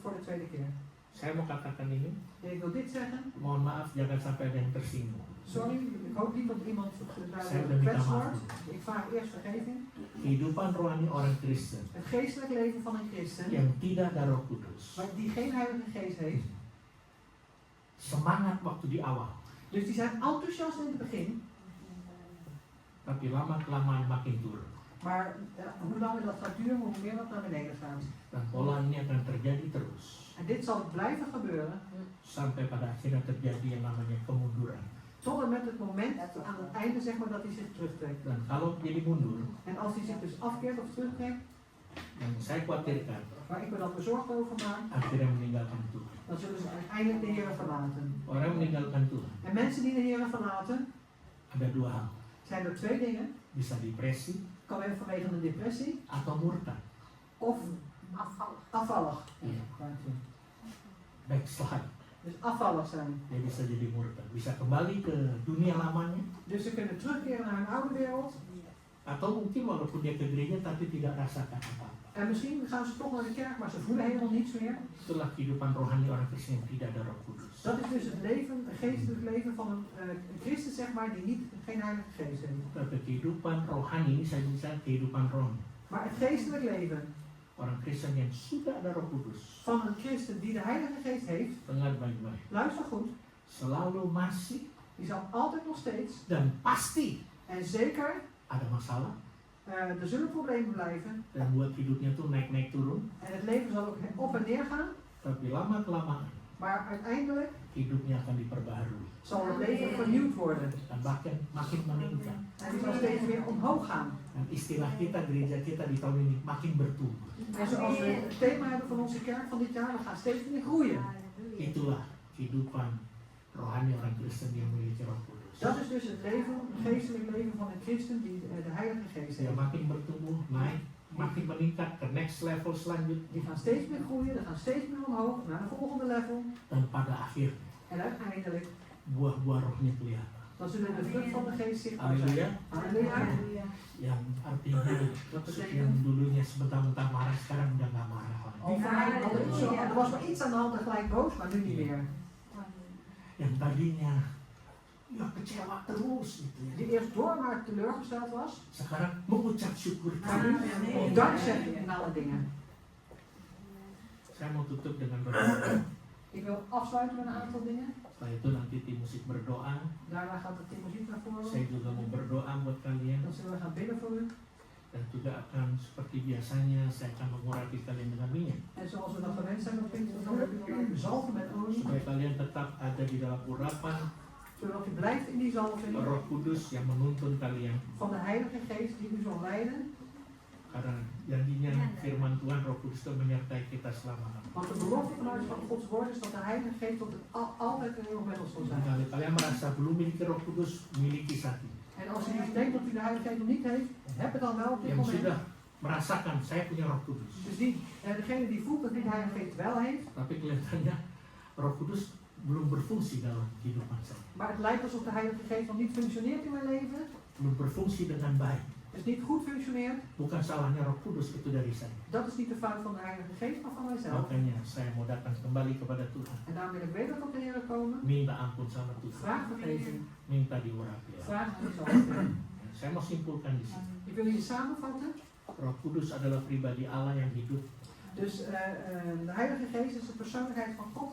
C: voor de tweede keer.
B: Saya mau katakan ini,
C: En ik wil dit zeggen.
B: mohon maaf jangan sampai ada yang tersinggung.
C: Sorry, ik hoop niet dat iemand
B: Saya
C: daar
B: udah minta
C: gekwetst
B: maaf.
C: wordt. Ik vraag eerst vergeving.
B: Kehidupan rohani orang Kristen
C: Het geestelijk leven van een christen,
B: yang tidak ada Roh Kudus,
C: maar die geen Heilige Geest heeft.
B: semangat waktu di awal,
C: Dus die zijn enthousiast in het begin.
B: tapi lama-kelamaan makin turun.
C: Maar hoe langer dat gaat duren, hoe meer dat naar beneden gaat.
B: Dan pola ini akan terjadi terus
C: En dit zal blijven gebeuren
B: sampai pada akhirnya terjadi yang namanya kemunduran.
C: tot en met het moment aan het einde, zeg maar, dat hij zich terugtrekt.
B: Dan kalau jadi mundur,
C: En als hij zich dus afkeert of terugtrekt,
B: yang saya khawatirkan
C: waar ik me dan bezorgd over maak,
B: akhirnya meninggalkan Tuhan.
C: dan zullen ze uiteindelijk de Heer verlaten.
B: Orang meninggalkan Tuhan
C: En mensen die de Heer verlaten,
B: ada dua hal,
C: zijn er twee dingen.
B: bisa depresi
C: Kan zijn vanwege een depressie
B: atau murtad,
C: of afvallig.
B: Iya.
C: Dank u.
B: backslide.
C: Dus afvallig zijn.
B: Dia bisa jadi murtad, bisa kembali ke dunia lamanya,
C: Dus ze kunnen terugkeren naar hun oude wereld.
B: atau mungkin walaupun dia ke gereja tapi tidak rasakan apa-apa.
C: En misschien gaan ze toch naar de kerk, maar ze voelen helemaal niets meer.
B: Itulah kehidupan rohani orang Kristen yang tidak ada Roh Kudus.
C: Dat is dus het leven, het geestelijk leven van een christen, zeg maar, die geen Heilige Geest heeft.
B: Tapi kehidupan rohani ini saya bisa kehidupan rohani.
C: Maar het geestelijk leven
B: Orang Kristen yang sudah ada Roh Kudus,
C: van een christen die de Heilige Geest heeft,
B: dengar baik-baik,
C: luister goed,
B: selalu masih
C: die zal altijd nog steeds
B: dan pasti
C: en zeker,
B: ada masalah
C: er zullen problemen blijven
B: dan buat hidupnya tuh naik-naik turun,
C: en het leven zal ook op en neer gaan,
B: tapi lama-kelamaan
C: maar uiteindelijk
B: hidupnya akan diperbaharui
C: zal het leven vernieuwd worden
B: dan bahkan makin meningkat.
C: en die zal steeds weer omhoog gaan.
B: Dan istilah kita gereja kita di tahun ini makin bertumbuh.
C: En zoals we het thema hebben van onze kerk van dit jaar, we gaan steeds meer groeien.
B: Itulah kehidupan rohani orang Kristen yang memiliki Roh Kudus.
C: Dat is dus het leven, het geestelijk leven van een christen die de Heilige Geest
B: Dia
C: heeft.
B: makin bertumbuh, naik, makin meningkat ke next level selanjutnya
C: Die gaan steeds meer groeien, die gaan steeds meer omhoog naar de volgende level.
B: dan pada akhirnya
C: En uiteindelijk,
B: buah-buah rohnya kelihatan.
C: dan zullen de vrucht van de geest zichtbaar zijn.
B: Haleluya.
C: Halleluja.
B: Yang artinya yang dulunya sebentar-bentar marah sekarang udah nggak marah lagi.
C: Die van mij hadden iets zo, er was maar iets aan de hand en gelijk boos, maar nu niet meer.
B: Yang tadinya ya kecewa terus gitu ya.
C: Die eerst door maar teleurgesteld was,
B: Sekarang mengucap syukur.
C: maar nu dankzeggen in alle dingen.
B: Saya mau tutup dengan berdoa.
C: Ik wil afsluiten met een aantal dingen.
B: Setelah itu nanti tim musik berdoa.
C: Daarna gaat de muziek naar voren.
B: Saya juga mau berdoa buat kalian.
C: Dan zullen we gaan bidden voor u.
B: Dan juga akan seperti biasanya saya akan mengurapi kalian dengan minyak.
C: En zoals we dat gewend zijn op Pinkster, dan heb ik nog even zalven met olie.
B: Supaya kalian tetap ada di dalam urapan
C: Zodat u blijft in die zalving
B: Roh Kudus yang menuntun kalian.
C: van de Heilige Geest die u zal leiden.
B: Karena janjinya firman Tuhan Roh Kudus itu menyertai kita selama-lamanya.
C: Want de belofte vanuit van Gods woord is dat de Heilige Geest tot altijd en eeuwig met ons zal zijn.
B: Kalau kalian merasa belum miliki Roh Kudus, miliki saat ini.
C: En als u denkt dat u de Heilige Geest nog niet heeft, heb het dan wel op dit
B: Yang
C: moment.
B: sudah merasakan saya punya Roh Kudus,
C: Dus degene die voelt dat hij de Heilige Geest wel heeft,
B: tapi kelihatannya Roh Kudus belum berfungsi dalam kehidupan saya,
C: maar het lijkt alsof de Heilige Geest nog niet functioneert in mijn leven,
B: belum berfungsi dengan baik.
C: dus niet goed functioneert,
B: Bukan salahnya Roh Kudus, itu dari saya.
C: dat is niet de fout van de Heilige Geest, maar van mijzelf.
B: Makanya saya mau datang kembali kepada Tuhan,
C: En daarom wil ik weder tot de Heer komen,
B: minta ampun sama Tuhan,
C: vraag vergeving,
B: minta diurapi.
C: vraag om gezond.
B: Saya mau simpulkan di sini.
C: Ik wil hier samenvatten.
B: Roh Kudus adalah pribadi Allah yang hidup,
C: Dus de Heilige Geest is de persoonlijkheid van God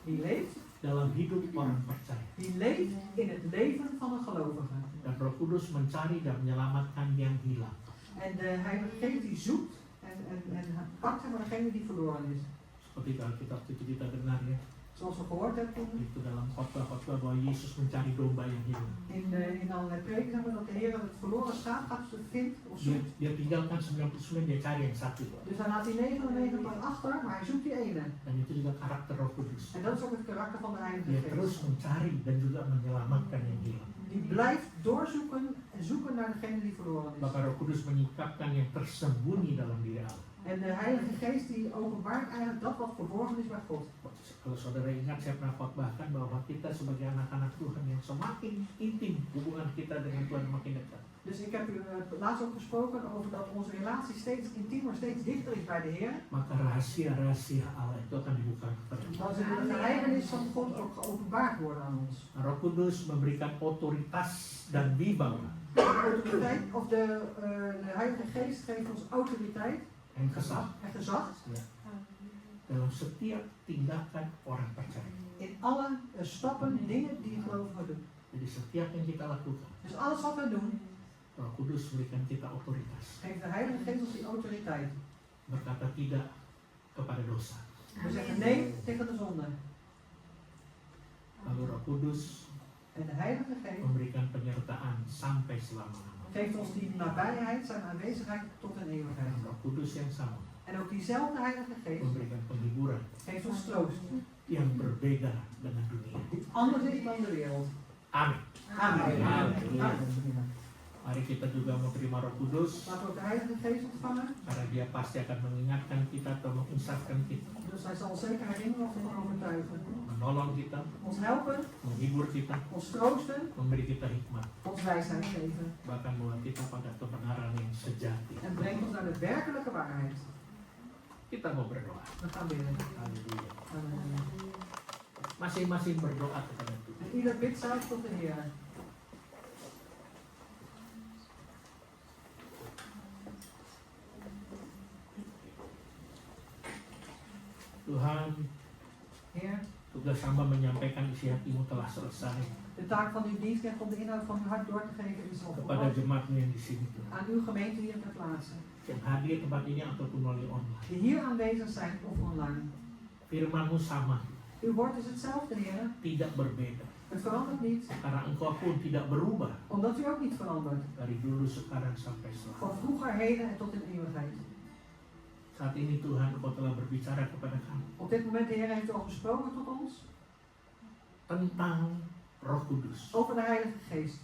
C: die leeft
B: dalam hidup orang percaya.
C: die leeft in het leven van een gelovige.
B: Dan Roh Kudus mencari dan menyelamatkan yang hilang.
C: En de Heilige Geest die zoekt en pakt hem degene die verloren is.
B: Seperti Alkitab itu kita dengar ya,
C: Zoals we gehoord hebben
B: itu dalam khotbah-khotbah bahwa Yesus mencari domba yang hilang.
C: in allerlei preken, zeggen we dat de Heer het verloren schaap gaat vindt of zoekt.
B: Dia tinggalkan 99, dia cari yang satu.
C: Dus hij laat die 99 maar achter, maar hij zoekt die ene.
B: Dan itu juga karakter Roh Kudus.
C: En dat is ook het karakter van de Heilige
B: Dia terus
C: Geest.
B: mencari dan juga menyelamatkan yang hilang.
C: Die blijft doorzoeken en zoeken naar degene die verloren is.
B: Maka Roh Kudus menyingkapkan yang tersembunyi dalam diri Allah.
C: En de Heilige Geest die openbaart eigenlijk dat wat verborgen is bij God.
B: Kalau saudara ingat, saya pernah khotbahkan bahwa kita sebagai anak-anak Tuhan yang semakin intim hubungan kita dengan Tuhan makin dekat.
C: Dus ik heb u laatst ook gesproken over dat onze relatie steeds intiemer, steeds dichter is bij de Heer.
B: Maka rahasia-rahasia Allah itu akan dibuka kepada kita.
C: Dan zullen de geheimenis van God ook geopenbaard worden aan ons.
B: Roh Kudus memberikan otoritas dan wibawa
C: De autoriteit, of de Heilige Geest geeft ons autoriteit
B: en gezag
C: en gezag
B: dalam setiap tindakan orang percaya.
C: in alle stappen, dingen die een gelovige doet.
B: Jadi setiap yang kita lakukan,
C: Dus alles wat we doen,
B: Roh Kudus memberikan kita otoritas.
C: geeft de Heilige Geest ons die autoriteit.
B: Berkata tidak kepada dosa.
C: We zeggen nee tegen de zonde.
B: Lalu Roh Kudus
C: En de Heilige Geest
B: memberikan penyertaan sampai selama-lamanya.
C: geeft ons die nabijheid, zijn aanwezigheid tot een eeuwigheid.
B: Roh Kudus yang sama
C: En ook diezelfde Heilige Geest
B: memberikan penghiburan
C: geeft ons troost,
B: yang berbeda dengan dunia.
C: die anders is dan de wereld.
B: Amin.
C: Amen.
B: Amin. Mari kita juga mau terima Roh Kudus,
C: Laten we ook de Heilige Geest ontvangen.
B: karena dia pasti akan mengingatkan kita atau menginsafkan kita,
C: Dus hij zal ons zeker herinneren of ervan overtuigen.
B: menolong kita,
C: Ons helpen,
B: menghibur kita,
C: ons troosten,
B: memberi kita hikmat,
C: ons wijsheid geven.
B: bahkan membawa kita pada kebenaran yang sejati.
C: En brengt ons naar de werkelijke waarheid.
B: Kita mau berdoa.
C: We gaan bidden.
B: Haleluya.
C: Amen.
B: Masing-masing berdoa kepada Tuhan.
C: En ieder bidt zelf tot de Heer.
B: Tuhan,
C: Heer,
B: tugas hamba menyampaikan isi hatimu telah selesai
C: de taak van uw dienstknecht om de inhoud van uw hart door te geven is al
B: kepada
C: volbracht.
B: jemaatmu yang di sini Tuhan,
C: Aan uw gemeente hier ter plaatse.
B: yang hadir tempat ini ataupun melalui online.
C: Die hier aanwezig zijn of online.
B: Firman-Mu sama,
C: Uw woord is hetzelfde, Heer.
B: tidak berbeda,
C: Het verandert niet,
B: karena Engkau pun tidak berubah
C: omdat u ook niet verandert.
B: dari dulu, sekarang, sampai
C: Van
B: selamanya.
C: vroeger, heden en tot in eeuwigheid.
B: Saat ini Tuhan, Engkau telah berbicara kepada kami
C: Op dit moment, de Heer, heeft u al gesproken tot ons
B: tentang Roh Kudus
C: over de Heilige Geest.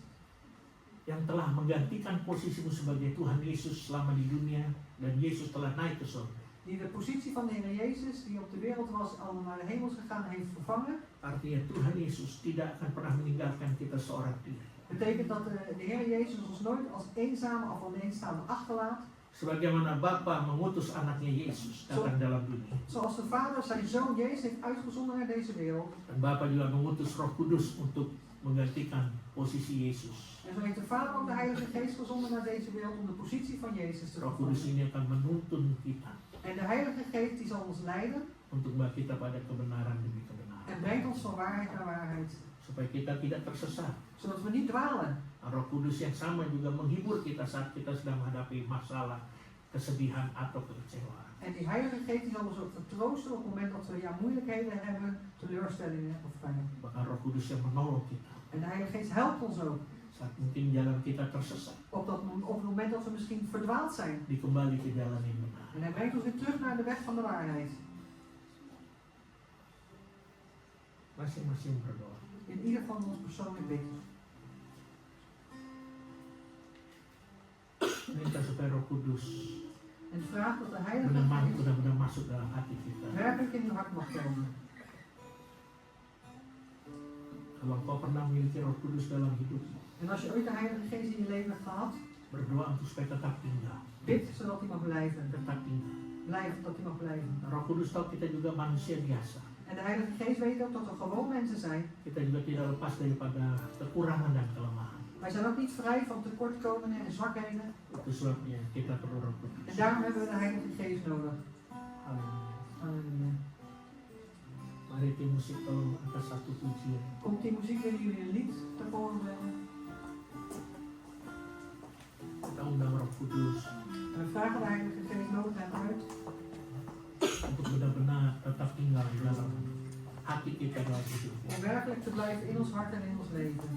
B: yang telah menggantikan posisimu sebagai Tuhan Yesus selama di dunia, dan Yesus telah naik ke surga.
C: Die de positie van de Heer Jezus, die op de wereld was, al naar de hemel is gegaan, heeft vervangen.
B: Artinya Tuhan Yesus tidak akan pernah meninggalkan kita seorang diri.
C: Betekent dat de Heer Jezus ons nooit als eenzame of alleenstaande achterlaat.
B: Sebagaimana Bapa mengutus anaknya Yesus datang dalam dunia,
C: Zoals de Vader zijn Zoon Jezus heeft uitgezonden naar deze wereld.
B: dan Bapa juga mengutus Roh Kudus untuk menggantikan posisi Yesus.
C: En zo heeft de Vader ook de Heilige Geest gezonden naar deze wereld om de positie van Jezus te
B: Roh Kudus
C: vervullen.
B: ini akan menuntun kita
C: En de Heilige Geest die zal ons leiden
B: untuk membawa kita pada kebenaran demi kebenaran,
C: en brengt ons van waarheid naar waarheid.
B: supaya kita tidak tersesat.
C: Zodat we niet dwalen.
B: Roh Kudus yang sama juga menghibur kita saat kita sedang menghadapi masalah, kesedihan atau kekecewaan.
C: En die Heilige Geest die zal ons ook vertroosten op het moment dat we moeilijkheden hebben, teleurstellingen of pijn.
B: Bahkan Roh Kudus yang menolong kita
C: En de Heilige Geest helpt ons ook.
B: Saat mungkin jalan kita tersesat,
C: Op het moment dat we misschien verdwaald zijn.
B: dikembali ke jalan yang benar.
C: En hij brengt ons weer terug naar de weg van de waarheid.
B: Masing-masing berdoa.
C: In ieder van ons persoonlijk bid.
B: Minta supaya Roh Kudus
C: En vraag dat de Heilige
B: benar-benar
C: Geest
B: masuk dalam hati kita.
C: werkelijk in uw hart mag komen.
B: Kalau engkau pernah memiliki Roh Kudus dalam hidupmu,
C: En als je ooit de Heilige Geest in je leven hebt gehad,
B: berdoa untuk supaya tetap tinggal.
C: bid zodat hij mag blijven.
B: Tetap tinggal.
C: Blijf dat hij mag blijven.
B: Roh Kudus tahu kita juga manusia biasa.
C: En de Heilige Geest weet ook dat we gewoon mensen zijn.
B: Kita juga tidak lepas daripada kekurangan dan kelemahan.
C: Wij zijn ook niet vrij van tekortkomingen en zwakheden.
B: Itu sebabnya kita perlu Roh Kudus.
C: En daarom hebben we de Heilige Geest nodig.
B: Haleluya.
C: Halleluja.
B: Mari tim musik tolong angkat satu pujian.
C: Komt die muziek, willen jullie een lied te voren brengen?
B: Kita undang Roh Kudus
C: En we vragen de Heilige Geest nodig en uit.
B: untuk benar-benar tetap tinggal di dalam hati kita dalam hidup.
C: Om werkelijk te blijven in ons hart en in ons leven.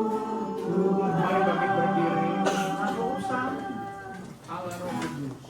B: Mari bangkit berdiri.
C: Laten we opstaan.
B: Allah Roh Kudus.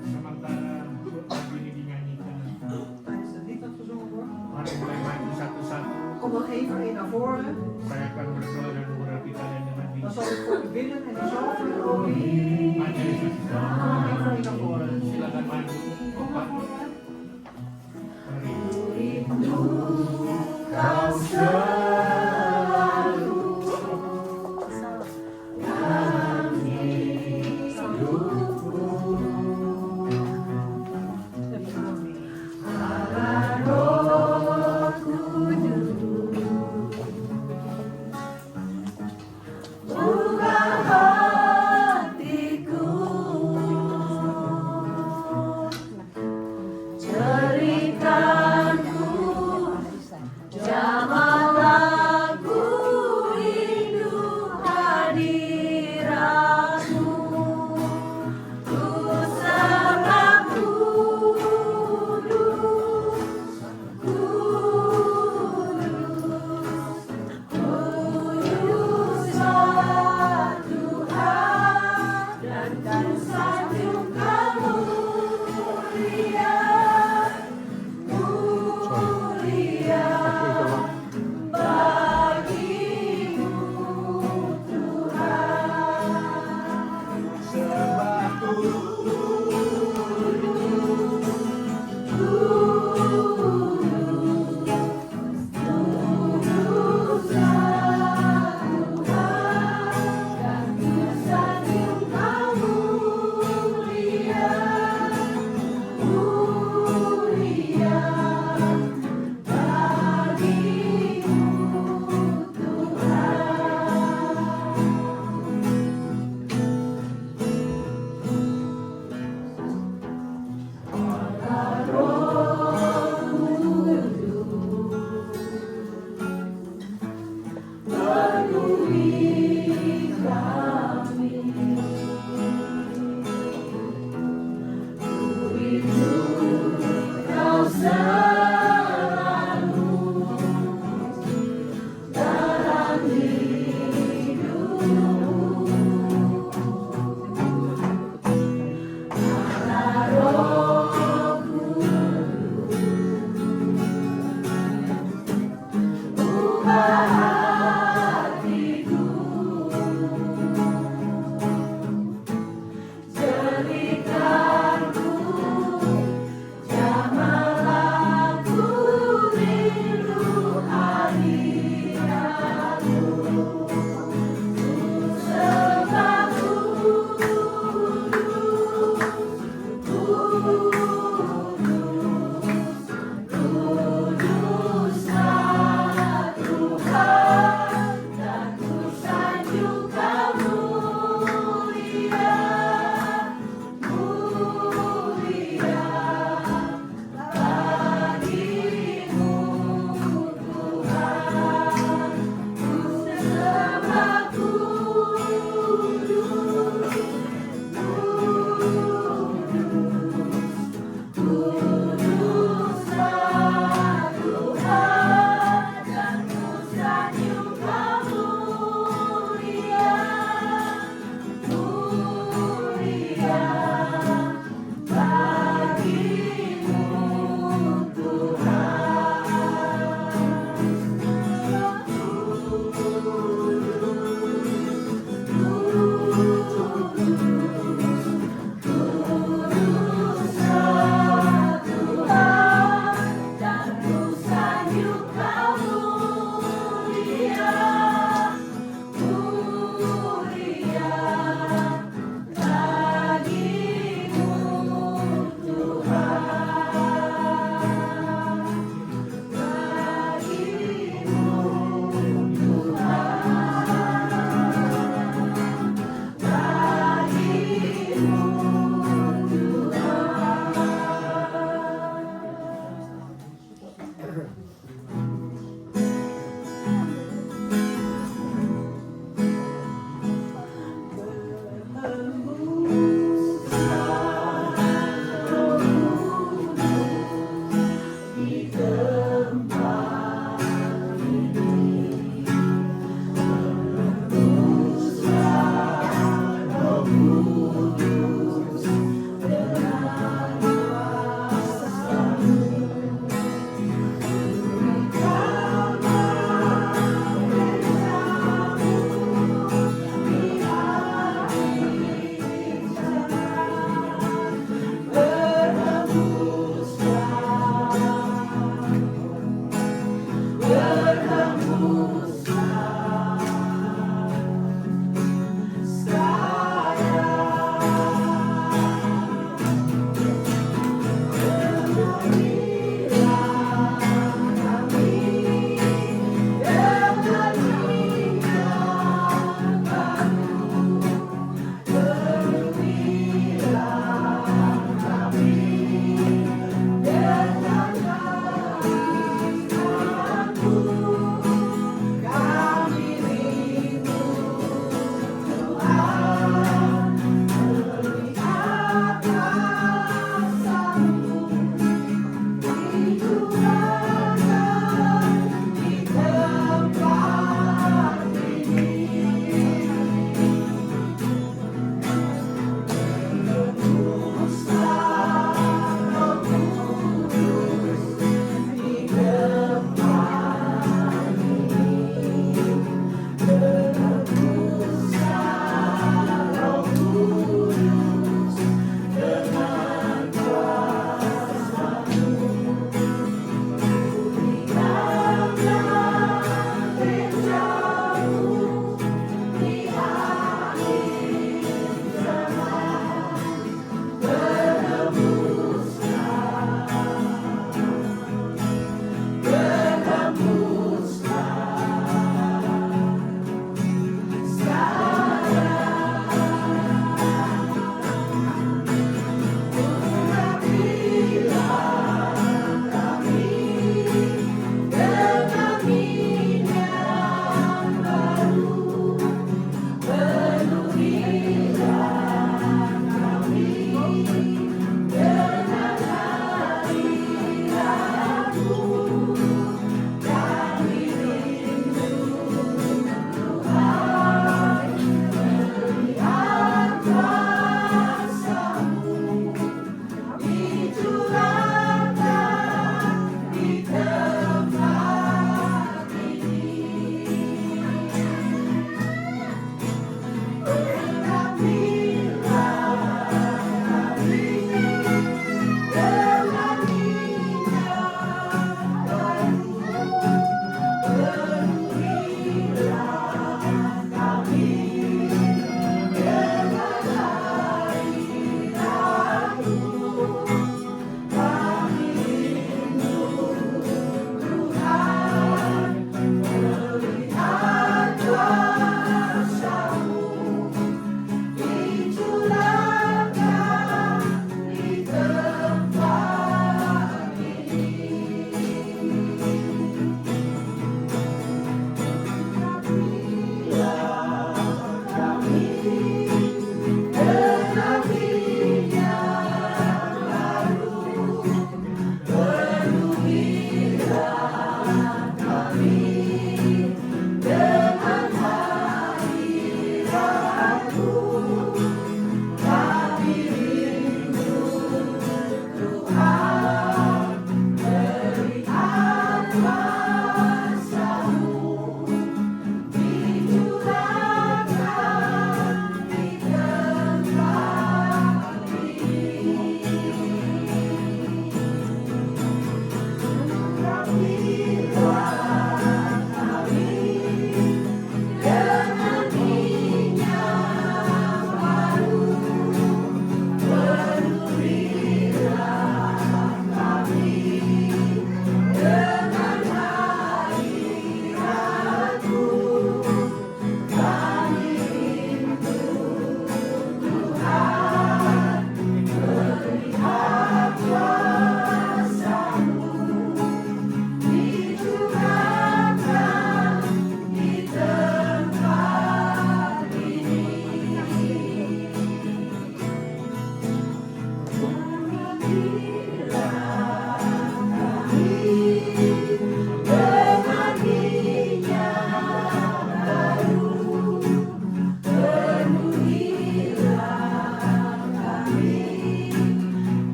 B: Sementara lagu ini dinyanyikan,
C: Tijdens het lied dat gezongen wordt.
B: mari mulai maju satu-satu.
C: Kom dan één voor één naar voren.
B: Saya akan berdoa dan mengurapi kalian dengan
C: Dan
B: diri.
C: zal ik voor u bidden en u zal voor u olie.
B: Maju di satu.
C: Kom dan één voor één naar voren.
B: Silakan maju. Kompak. Mari.
A: Kau selalu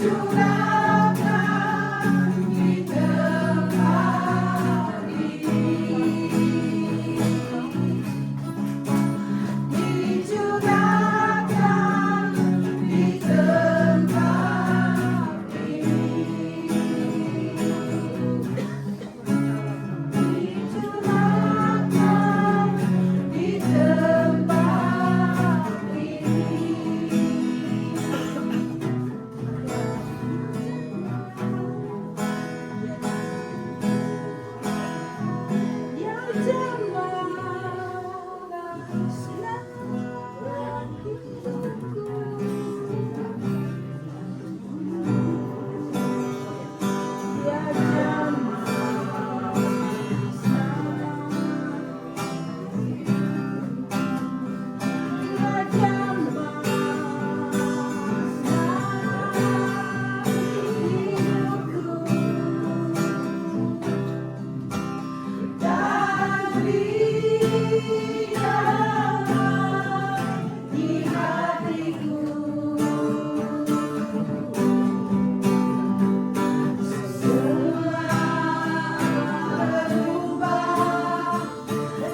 A: Curahkan di tempat ini, dicurahkan di tempat ini, dicurahkan di tempat ini. Yang jemaah selamat hidupku, ya jemaah ya jemaah hidupku, dan berikanlah di hatiku semua berubah,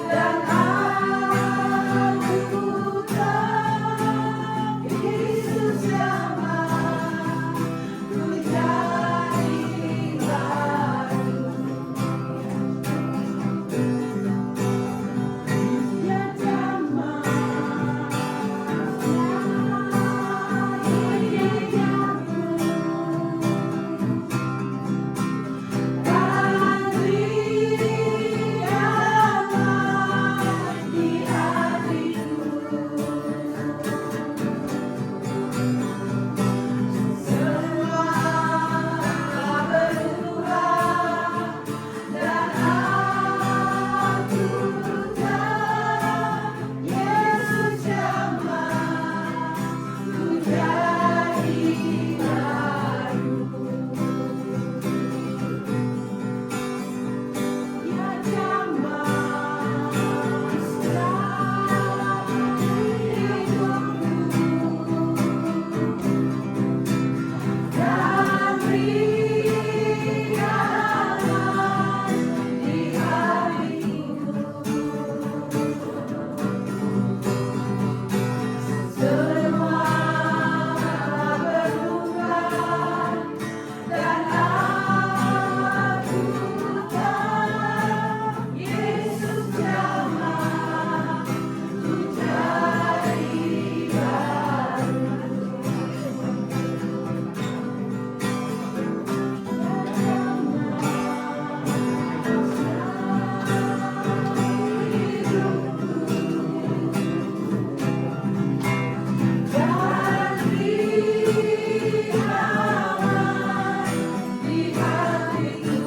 A: dan aku tahu Yesus jamah ku jadi baru. Ya jamah dan berikanlah di hatiku semua berubah, dan aku tahu Yesus jamah ku jadi baru. Ya jamah selamat hidupku, dan berikanlah di hatiku semua berubah, dan aku tahu Yesus jamah ku jadi baru. Dan berikanlah di hatiku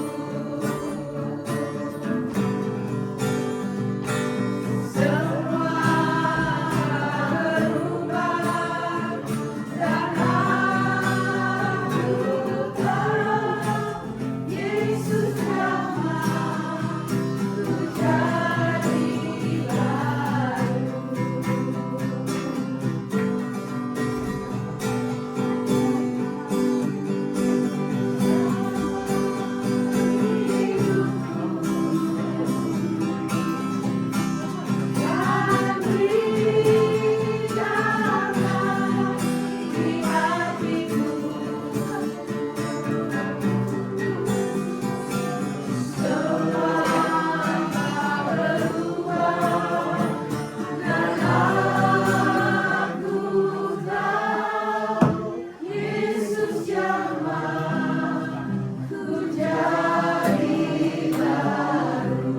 A: semua berubah, dan aku tahu Yesus jamah ku jadi baru. Dan berikanlah di hatiku semua berubah, dan aku tahu Yesus jamah ku jadi baru.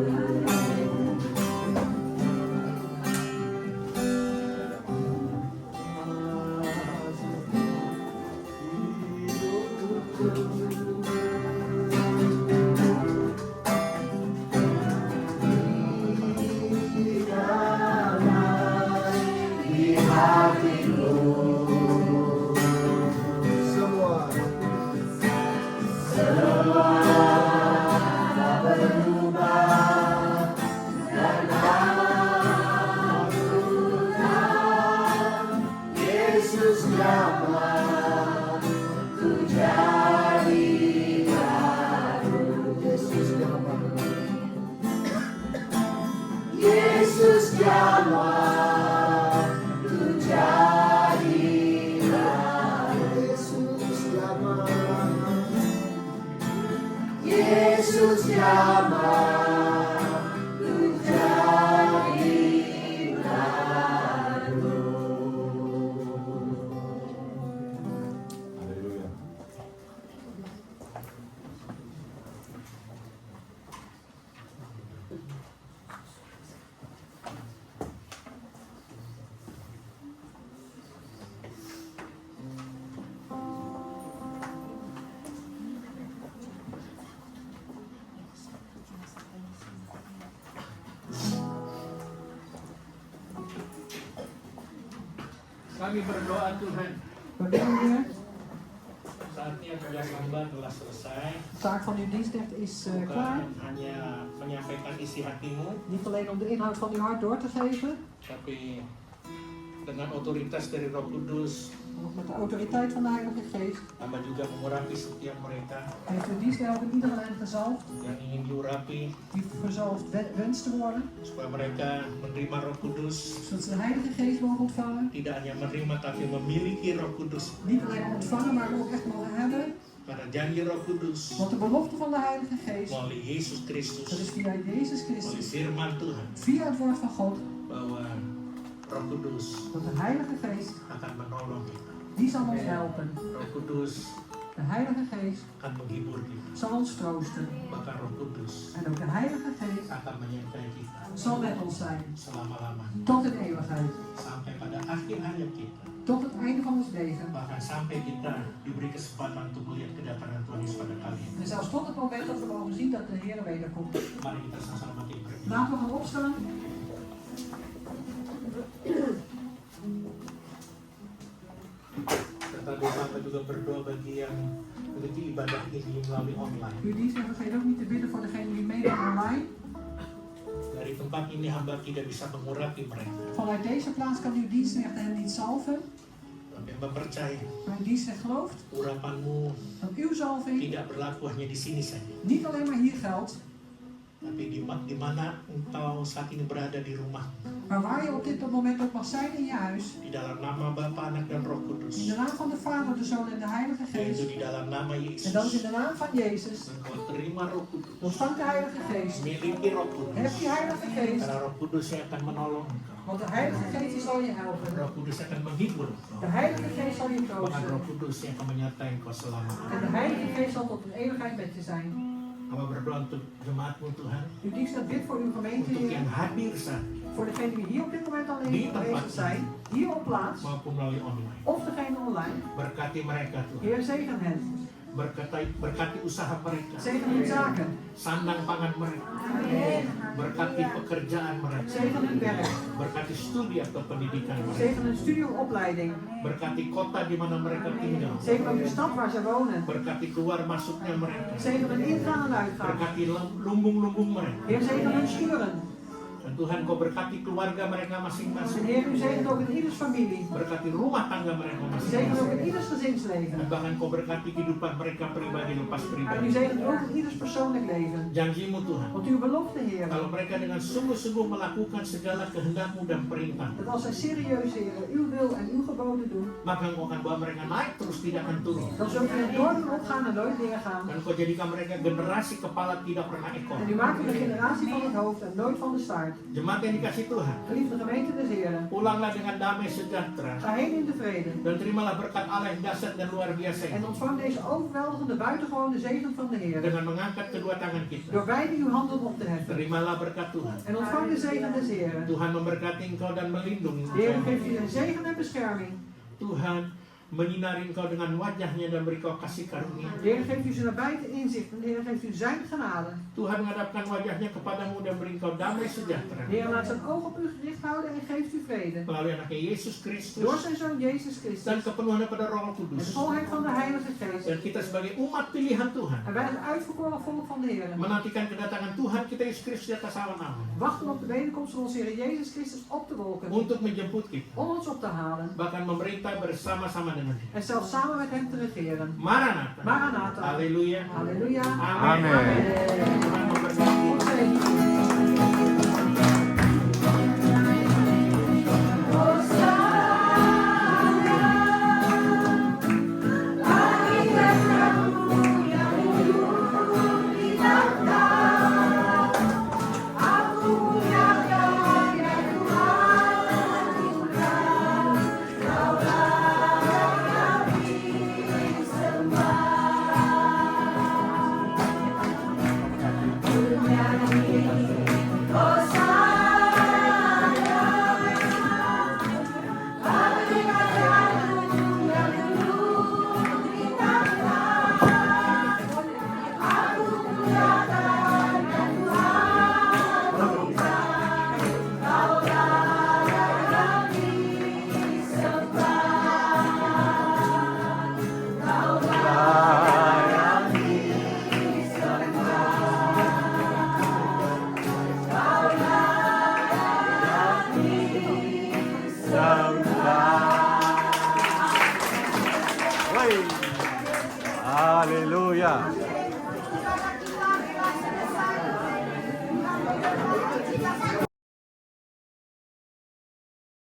A: Di hatiku semua berubah, dan aku tahu Yesus jamah ku jadi Yesus jamah ku jadi baru. Haleluya.
B: Kami berdoa Tuhan,
C: We bidden, Heer,
B: saatnya tugas hamba telah selesai.
C: de taak van uw dienstknecht is klaar.
B: Bukan hanya menyampaikan isi hatimu,
C: Niet alleen om de inhoud van uw hart door te geven,
B: tapi dengan otoritas dari Roh Kudus,
C: maar ook met de autoriteit van de Heilige Geest.
B: hamba juga mengurapi setiap mereka
C: Heeft uw dienstknecht ook ieder van hen gezalfd,
B: yang ingin diurapi,
C: die gezalfd wenst te worden,
B: supaya mereka menerima Roh Kudus,
C: zodat ze de Heilige Geest mogen ontvangen.
B: tidak hanya menerima tapi memiliki Roh Kudus.
C: Niet alleen ontvangen, maar ook echt mogen hebben.
B: Karena janji Roh Kudus
C: Want de belofte van de Heilige Geest,
B: melalui Yesus
C: dat
B: Kristus,
C: is via Jezus
B: melalui
C: Christus,
B: firman Tuhan,
C: via het woord van God,
B: bahwa Roh Kudus
C: dat de Heilige Geest,
B: akan menolong kita.
C: die zal ons helpen.
B: Roh Kudus
C: De Heilige Geest
B: akan menghibur kita.
C: zal ons troosten.
B: Bahkan Roh Kudus
C: En ook de Heilige Geest
B: akan menyertai kita
C: zal met ons zijn,
B: selama-lamanya
C: tot in eeuwigheid,
B: sampai pada akhir hayat kita.
C: tot het einde van ons leven.
B: Bahkan sampai kita diberi kesempatan untuk melihat kedatangan Tuhan Yesus pada kali ini.
C: En zelfs tot het moment dat we mogen zien dat de Heer wederkomt.
B: Mari kita sama-sama berdiri.
C: Laten we gaan opstaan.
B: Serta doa juga berdoa bagi yang mengikuti ibadah ini melalui online.
C: Uw dienstknecht vergeet ook niet te bidden voor degenen die meedoen online.
B: Dari tempat ini hamba tidak bisa mengurapi mereka.
C: Vanuit deze plaats kan uw dienstknecht hen niet zalven.
B: Tapi hamba percaya
C: Maar uw dienstknecht gelooft
B: urapanmu
C: dat uw zalving
B: tidak berlaku hanya di sini saja.
C: niet alleen maar hier geldt,
B: Tapi di mana engkau saat ini berada di rumah,
C: maar waar je op dit moment ook mag zijn in je huis.
B: di dalam nama Bapa, Anak dan Roh Kudus,
C: In de naam van de Vader, de Zoon en de Heilige
B: yaitu
C: Geest.
B: di dalam nama
C: En dat is in
B: Yesus.
C: de naam van Jezus.
B: Engkau terima Roh Kudus,
C: Ontvang de Heilige Geest.
B: miliki Roh
C: Heb
B: Kudus,
C: je Heilige Geest.
B: karena Roh Kudus yang akan menolong engkau.
C: Want de Heilige Geest die zal je helpen.
B: Roh Kudus akan menghibur engkau.
C: De Heilige Geest zal je
B: Bahkan Roh
C: troosten.
B: Kudus yang akan menyertai engkau selamanya.
C: En de Heilige Geest zal tot een eeuwigheid met je zijn.
B: Hamba berdoa untuk jemaatmu Tuhan,
C: Uw dienstknecht bidt voor uw gemeente,
B: untuk
C: Heer.
B: yang hadir saat ini,
C: Voor degenen die hier op dit moment
B: Di
C: alleen
B: tempat
C: aanwezig zijn, hier op plaats,
B: maupun melalui online.
C: of degene online.
B: Berkati mereka Tuhan,
C: Heer, zegen hen.
B: berkati usaha mereka,
C: Zegen hun zaken.
B: sandang pangan mereka, berkati pekerjaan mereka,
C: Zegen hun werk.
B: berkati studi atau pendidikan mereka,
C: Zegen hun studie of opleiding.
B: berkati kota di mana mereka tinggal,
C: Zegen ook de stad waar ze wonen.
B: berkati keluar masuknya mereka,
C: Zegen hun ingaan en uitgaan.
B: berkati lumbung-lumbung mereka.
C: Heer, zegen hun schuren.
B: Dan Tuhan kau berkati keluarga mereka
C: En
B: masing-masing,
C: Heer, u zegent ook in ieders familie.
B: berkati rumah tangga mereka
C: U zegent ook
B: masing-masing,
C: in ieders gezinsleven.
B: dan bahkan kau berkati kehidupan mereka pribadi lepas
C: En u
B: pribadi.
C: zegent ook in ieders persoonlijk leven.
B: Janjimu Tuhan,
C: Want uw belofte, Heer,
B: kalau mereka dengan sungguh-sungguh melakukan segala kehendakmu dan perintah,
C: dat als zij serieus, Heer, uw wil en uw geboden doen,
B: maka engkau akan bawa mereka naik terus tidak akan turun.
C: dan zult u het door doen opgaan en nooit neergaan.
B: Dan kau jadikan mereka generasi kepala tidak pernah ekor.
C: En u maakt u de generatie van het hoofd en nooit van de staart.
B: Jemaat yang dikasih Tuhan,
C: Geliefde gemeente des Heren,
B: pulanglah dengan damai sejahtera
C: ga heen in de vrede.
B: dan terimalah berkat Allah yang dahsyat dan luar biasa
C: En
B: ini
C: ontvang deze overweldigende buitengewone zegen van de Heer.
B: dengan mengangkat kedua tangan kita.
C: Door beide uw handen op te heffen.
B: Terimalah berkat Tuhan.
C: En ontvang de zegen des Heren.
B: Tuhan memberkati engkau dan melindungi
C: De Heer
B: engkau.
C: geeft u een zegen en bescherming.
B: Tuhan menyinari engkau dengan wajahnya dan beri kau kasih karunia.
C: De Heer geeft u zijn nabijheid inzicht en de Heer geeft u zijn genade.
B: Tuhan menghadapkan wajahnya kepadamu dan beri engkau damai sejahtera.
C: De Heer laat zijn oog op u gericht houden en geeft u vrede.
B: Melalui anaknya Yesus
C: Door
B: Kristus
C: zijn Zoon Jezus
B: dan
C: Christus
B: kepenuhan pada Roh
C: en
B: Kudus.
C: de volheid van de Heilige Geest.
B: Dan kita sebagai umat pilihan Tuhan
C: En wij het uitverkoren volk van de Heer
B: menantikan kedatangan Tuhan kita Yesus Kristus di atas awan-awan
C: wachten op de wederkomst van onze Heer Jezus Christus op de wolken.
B: untuk menjemput kita,
C: Om ons op te halen.
B: bahkan memerintah bersama-sama dengan Dia.
C: En zelfs samen met hem te regeren.
B: Maranatha.
C: Maranatha.
B: Haleluya.
C: Halleluja.
B: Amin.
A: Amin.
B: Tuhan memberkati.
C: God zegen.
A: Bagi Tuhanmu yang hidup di dalam Haleluya.